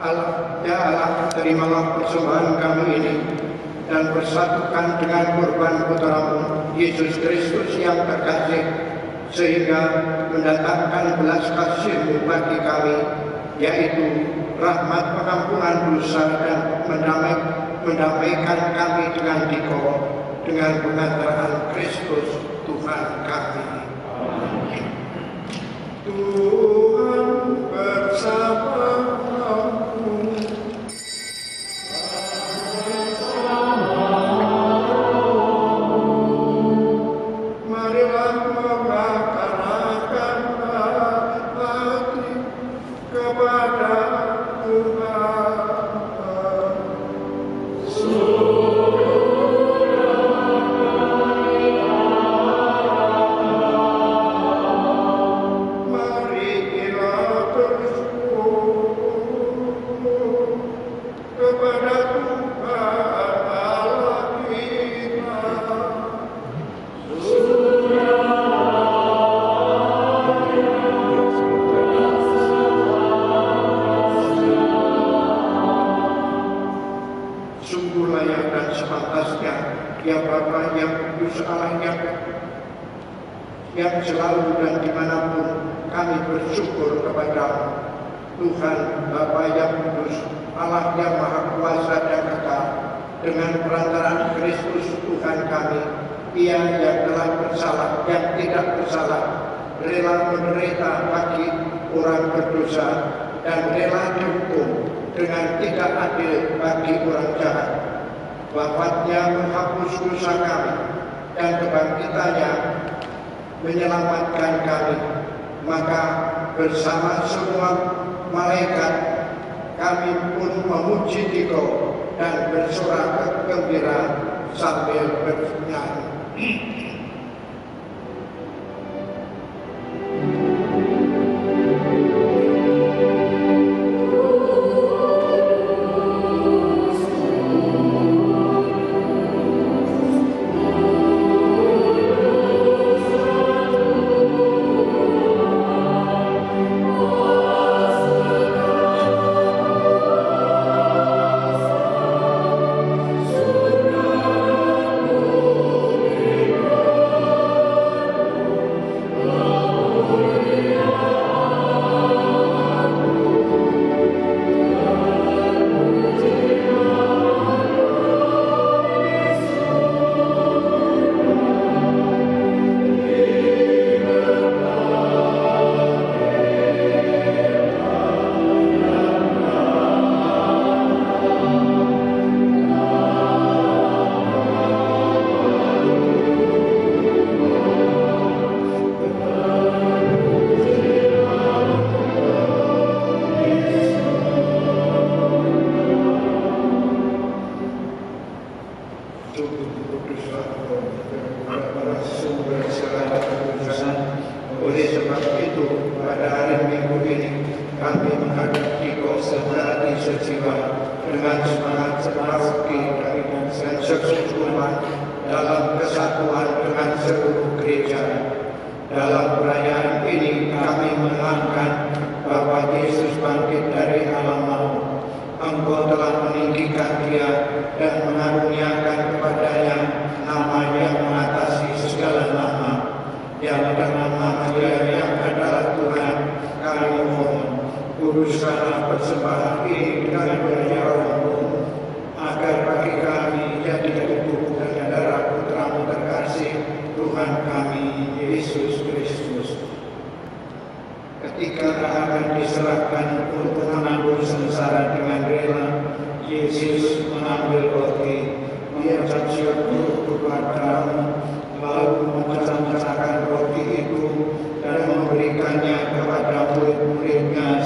Allah, terimalah persembahan kami ini dan bersatukan dengan korban putra-Mu Yesus Kristus yang terkasih, sehingga mendatangkan belas kasih-Mu bagi kami, yaitu rahmat pengampunan dosa dan mendamaikan kami dengan Dikau dengan pengantaran Kristus Tuhan kami. Tuhan bersama. Yang selalu dan dimanapun kami bersyukur kepada Tuhan Bapa yang kudus, Allah yang Maha Kuasa dan Kekal, dengan perantaraan Kristus Tuhan kami, Ia yang telah bersalah, yang tidak bersalah, rela menderita bagi orang berdosa dan rela dihukum dengan tidak adil bagi orang jahat. Wafatnya menghapus dosa kami dan kebangkitannya menyelamatkan kami, maka bersama semua malaikat kami pun memuji Dikau dan bersorak gembira sambil bernyanyi. Oleh sebab itu, pada hari Minggu ini kami menghadap Dikau secara sejiwa dengan semangat separoki dan sesungguhan dalam kesatuan dengan seluruh gereja. Dalam perayaan ini kami mengenangkan bahwa Yesus bangkit dari alam maut. Engkau telah meninggikan Dia dan mengaruniakan kepadanya nama yang mengatasi segala nama. Yang dalam nama Dia yang adalah Tuhan, kami mohon, kuduskanlah persembahan ini dengan bernya Roh-Mu, agar bagi kami jadi tubuh dan darah Putra-Mu terkasih, Tuhan kami Yesus Kristus. Ketika akan diserahkan untuk menanggung sengsara dengan rela, Yesus mengambil roti, mengucap syukur kepada-Mu, lalu memecah-mecahkan roti itu dan memberikannya kepada murid-muridnya.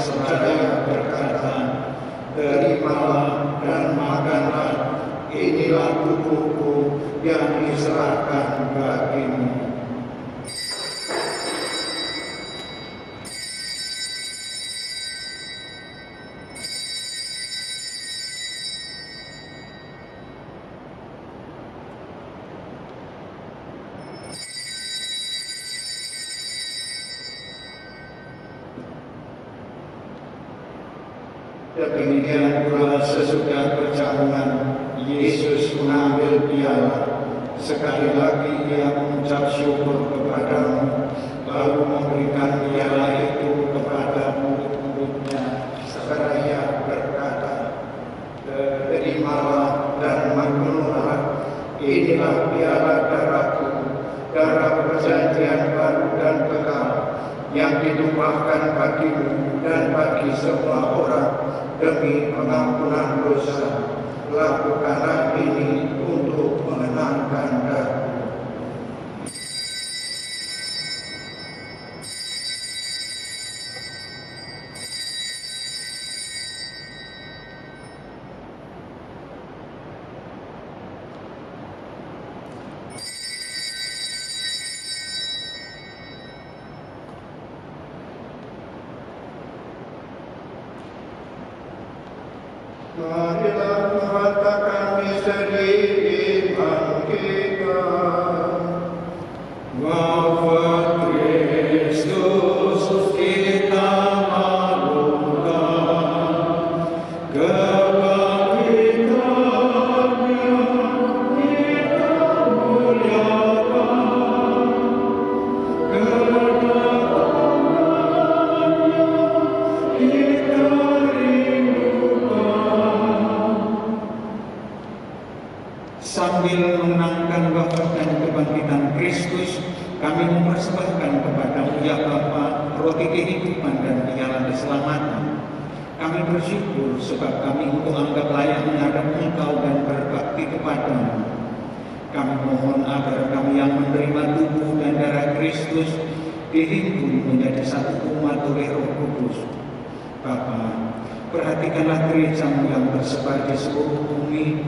Demikian pula sesudah berjamuan, Yesus mengambil piala. Sekali lagi ia mengucap syukur kepadamu, lalu memberikan piala itu kepada murid-muridnya. Seraya berkata, terimalah dan makanlah, inilah piala darahku, darah perjanjian baru dan kekal, yang ditumpahkan bagimu dan bagi semua orang demi pengampunan dosa. Lakukanlah ini untuk mengenangkan aku. Marilah mengatakan misteri iman kita. Wafat Kristus kita maklumkan, kebangkitannya kita muliakan, kedatangannya kita sambil mengenangkan wafat dan kebangkitan Kristus, kami mempersembahkan kepadamu ya Bapa roti kehidupan dan piala keselamatan. Kami bersyukur sebab kami Engkau anggap layak menghadap Engkau dan berbakti kepadamu. Kami mohon agar kami yang menerima tubuh dan darah Kristus dihimpun menjadi satu umat oleh Roh Kudus. Bapa, perhatikanlah gerejamu yang tersebar di seluruh bumi.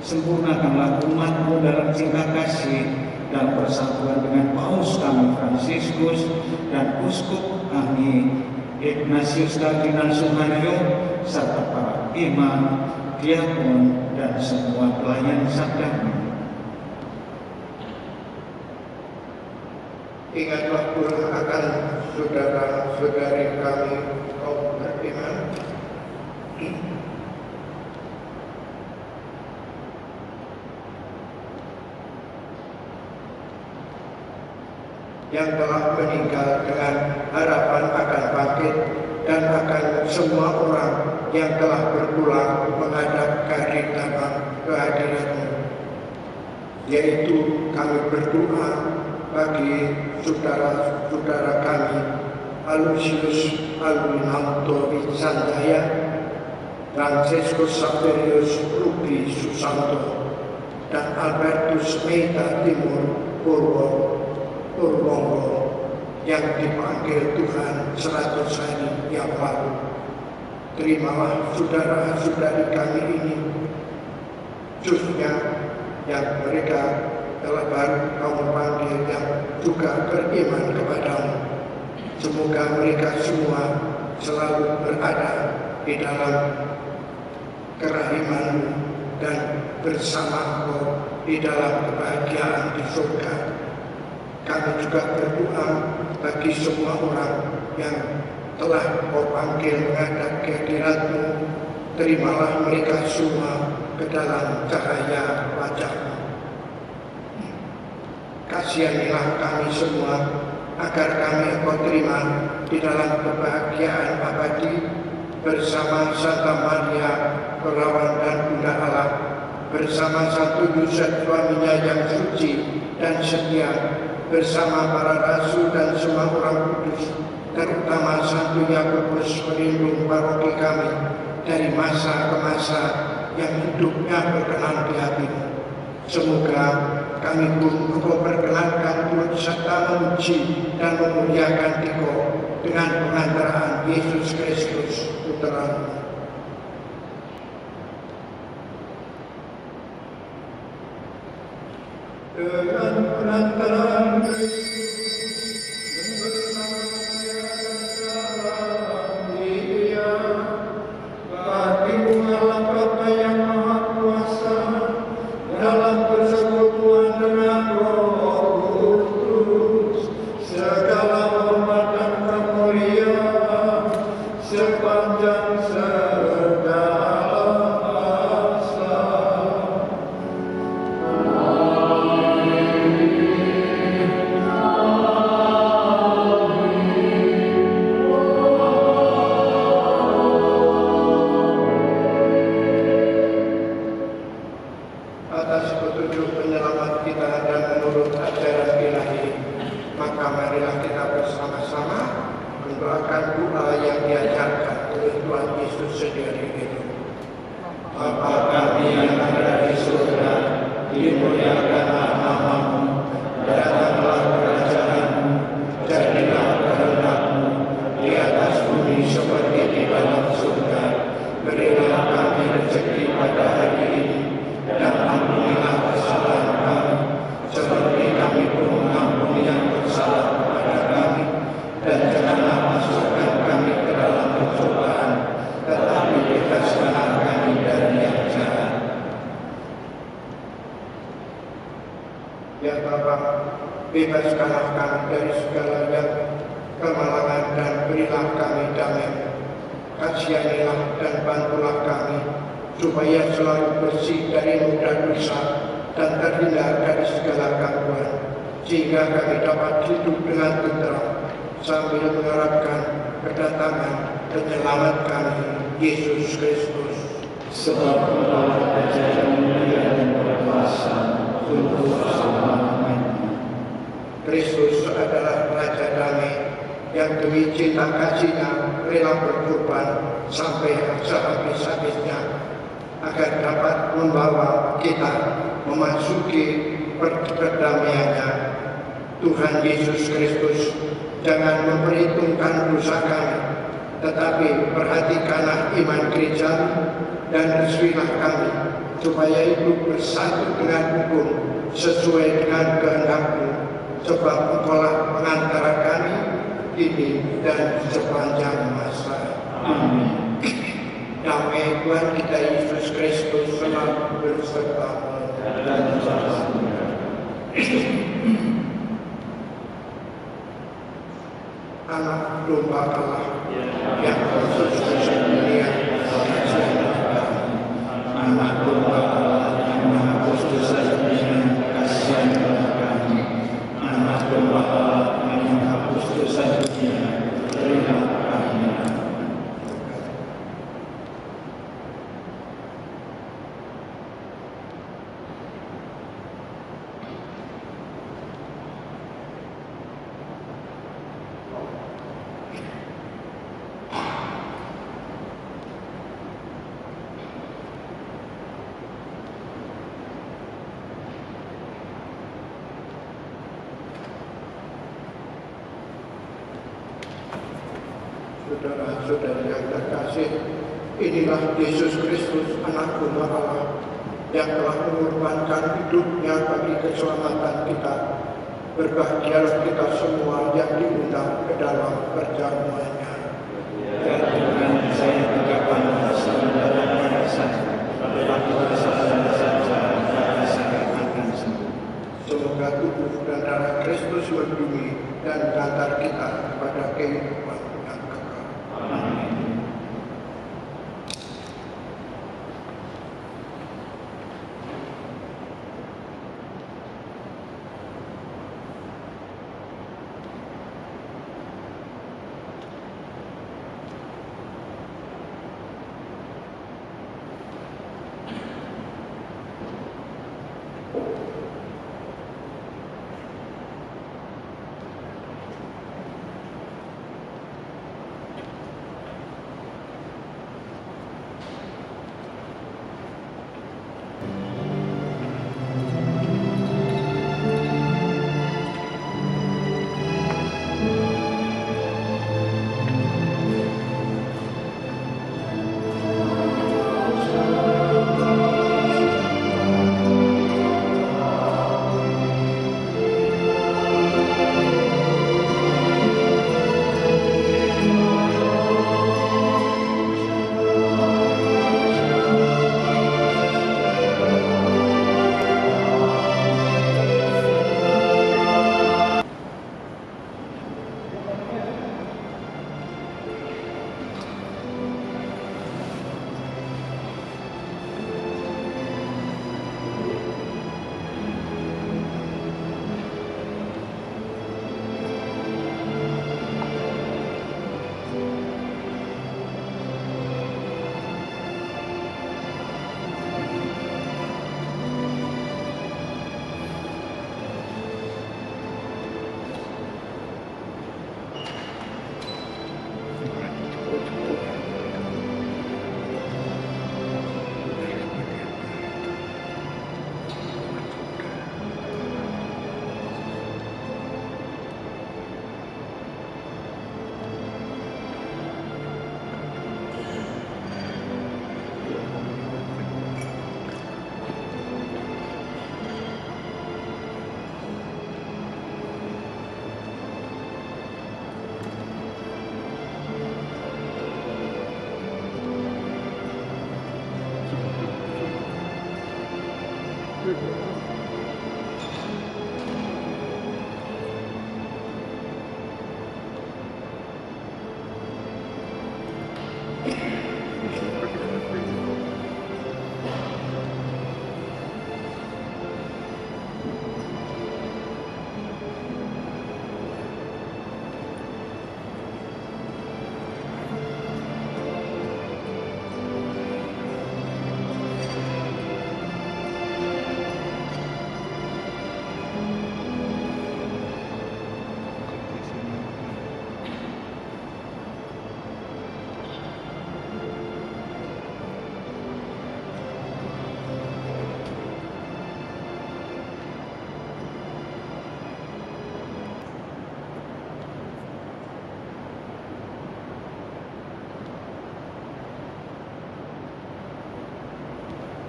Sempurnakanlah umatmu dalam cinta kasih dan persatuan dengan Paus kami Fransiskus dan Uskup kami Ignatius Kardinal Suharyo serta para imam, diakon dan semua pelayan sabdamu. Ingatlah pula akan saudara-saudari kami kaum beriman yang telah meninggal dengan harapan akan bangkit, dan akan semua orang yang telah berpulang menghadap kehadiran-Mu. Yaitu kami berdoa bagi saudara-saudara kami Alusius Alwinanto Wijandaya, Fransiskus Saverius Rubi Susanto, dan Albertus Meita Timur Purwongo yang dipanggil Tuhan 100 hari yang lalu. Terimalah saudara-saudari kami ini, khususnya yang mereka telah baru Kamu panggil yang juga beriman kepadamu. Semoga mereka semua selalu berada di dalam kerahiman-Mu dan bersama Engkau di dalam kebahagiaan di surga. Kami juga berdoa bagi semua orang yang telah Kau panggil menghadap kehadirat-Mu. Terimalah mereka semua ke dalam cahaya wajah-Mu. Kasihanilah kami semua agar kami Engkau terima di dalam kebahagiaan abadi bersama Santa Maria, Perawan dan Bunda Allah, bersama Santo Yusuf suaminya yang suci dan setia, bersama para rasul dan semua orang kudus, terutama Santo Yakobus pelindung paroki kami dari masa ke masa yang hidupnya berkenan di hati-Mu. Semoga kami pun Engkau perkenankan turut serta memuji dan memuliakan Engkau dengan pengantaraan Yesus Kristus Putra-Mu. Dengan pengantaraan Kristus dan bersamanya dalam Dia, bagi-Mu Allah Bapa yang Maha Kuasa, dalam persekutuan dengan Roh Kudus, segala hormat dan kemuliaan sepanjang zaman. sendiri itu. Bapa kami yang ada di surga, dimuliakanlah nama-Mu, datanglah kerajaan-Mu, jadilah kehendak-Mu di atas bumi seperti di dalam surga. Berilah kami rezeki pada hari ini, dan ampunilah kesalahan kami, seperti kami pun mengampuni yang bersalah kepada kami, dan janganlah masukkan kami ke dalam pencobaan, tetapi bebaskanlah kami dari yang jahat. Ya Bapa, bebaskanlah kami dari segala yang kemalangan dan berilah kami damai. Kasihanilah dan bantulah kami, supaya selalu bersih dari noda dosa dan terhindar dari segala gangguan, sehingga kami dapat hidup dengan tenteram sambil mengharapkan kedatangan penyelamat kami, Yesus Kristus. Sebab Engkau Raja yang mulia dan berkuasa untuk selama-lamanya. Kristus adalah Raja damai yang demi cinta kasih-Nya rela berkorban sampai sehabis-habisnya, agar dapat membawa kita memasuki perdamaiannya. Tuhan Yesus Kristus, jangan memperhitungkan dosa kami, tetapi perhatikanlah iman gereja dan restuilah kami, supaya hidup bersatu dengan hukum sesuai dengan kehendak-Mu, sebab Engkaulah pengantara kami ini dan sepanjang masa. Amin. Damai Tuhan kita Yesus Kristus selalu beserta-Mu. Dan Anak domba Allah yang khusus dunia, anak domba Allah yang maha kudus dunia, kasihanlah kami. Anak domba Allah yang maha kudus dunia, berilah kami. Saudara-saudari yang terkasih, inilah Yesus Kristus, Anak Domba Allah, yang telah mengorbankan hidupnya bagi keselamatan kita. Berbahagialah kita semua yang diundang ke dalam perjamuannya. Ya Tuhan, saya tidak pantas mendapat pada saya, tetapi bersalah saja maka saya akan sembuh. Semoga tubuh dan darah Kristus melindungi dan mengantar kita kepada kehidupan yang kekal. Amin.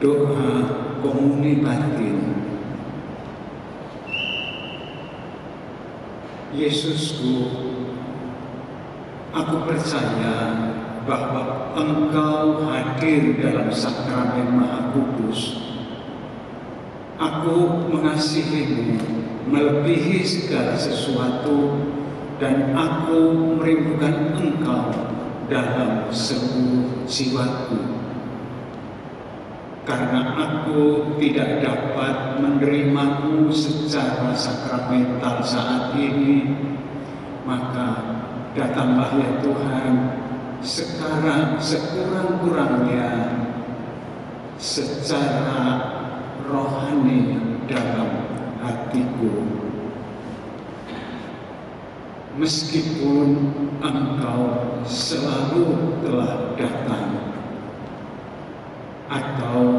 Doa komuni batin. Yesusku, aku percaya bahwa Engkau hadir dalam sakramen Maha Kudus. Aku mengasihi-Mu melebihi segala sesuatu, dan aku merindukan Engkau dalam seluruh jiwaku. Karena aku tidak dapat menerimamu secara sakramental saat ini, maka datanglah ya Tuhan sekarang sekurang-kurangnya secara rohani dalam hatiku. Meskipun Engkau selalu telah datang atau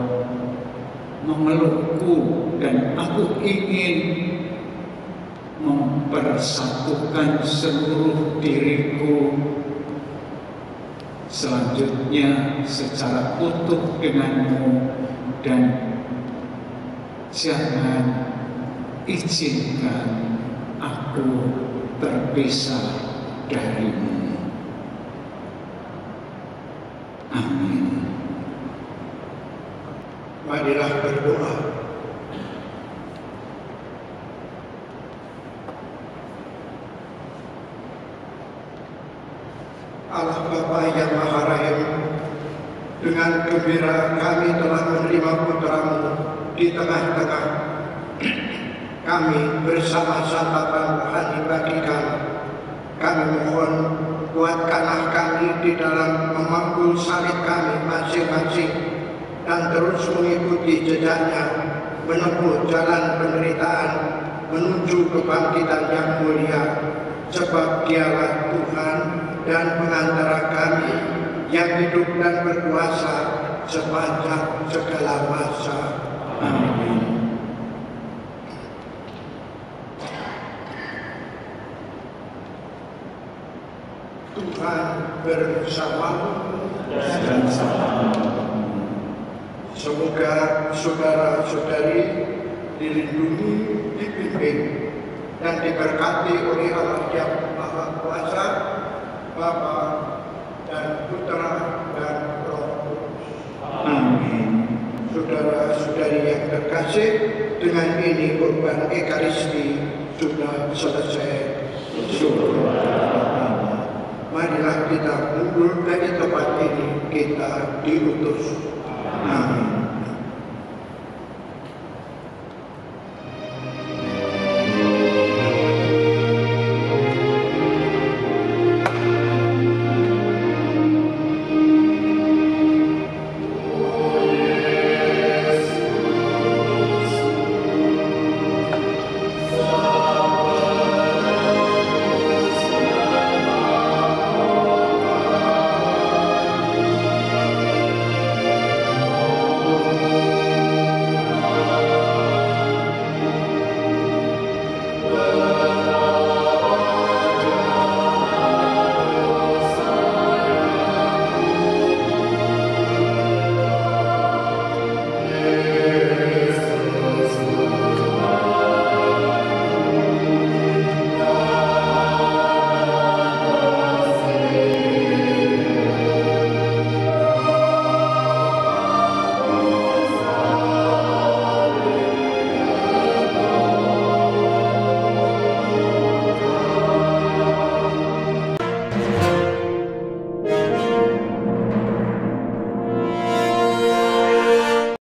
memelukku, dan aku ingin mempersatukan seluruh diriku selanjutnya secara utuh denganmu, dan jangan izinkan aku terpisah darimu. Amin. Marilah berdoa. Allah Bapa yang Maha Rahim, dengan gembira kami telah menerima Putra-Mu di tengah-tengah kami bersama santapan rohani bagi kami. Kami mohon, kuatkanlah kami di dalam memangku salib kami masing-masing, dan terus mengikuti jejaknya, menempuh jalan penderitaan menuju kebangkitan yang mulia, sebab Dialah Tuhan dan pengantara kami yang hidup dan berkuasa sepanjang segala masa. Amin. Tuhan bersamamu. Dan sama-sama. Semoga saudara-saudari dilindungi, dibimbing, dan diberkati oleh Allah yang Maha Kuasa, Bapa dan Putra dan Roh Kudus. Amin. Saudara-saudari yang terkasih, dengan ini kurban Ekaristi sudah selesai. Marilah kita mundur dari tempat ini, kita diutus. Amin.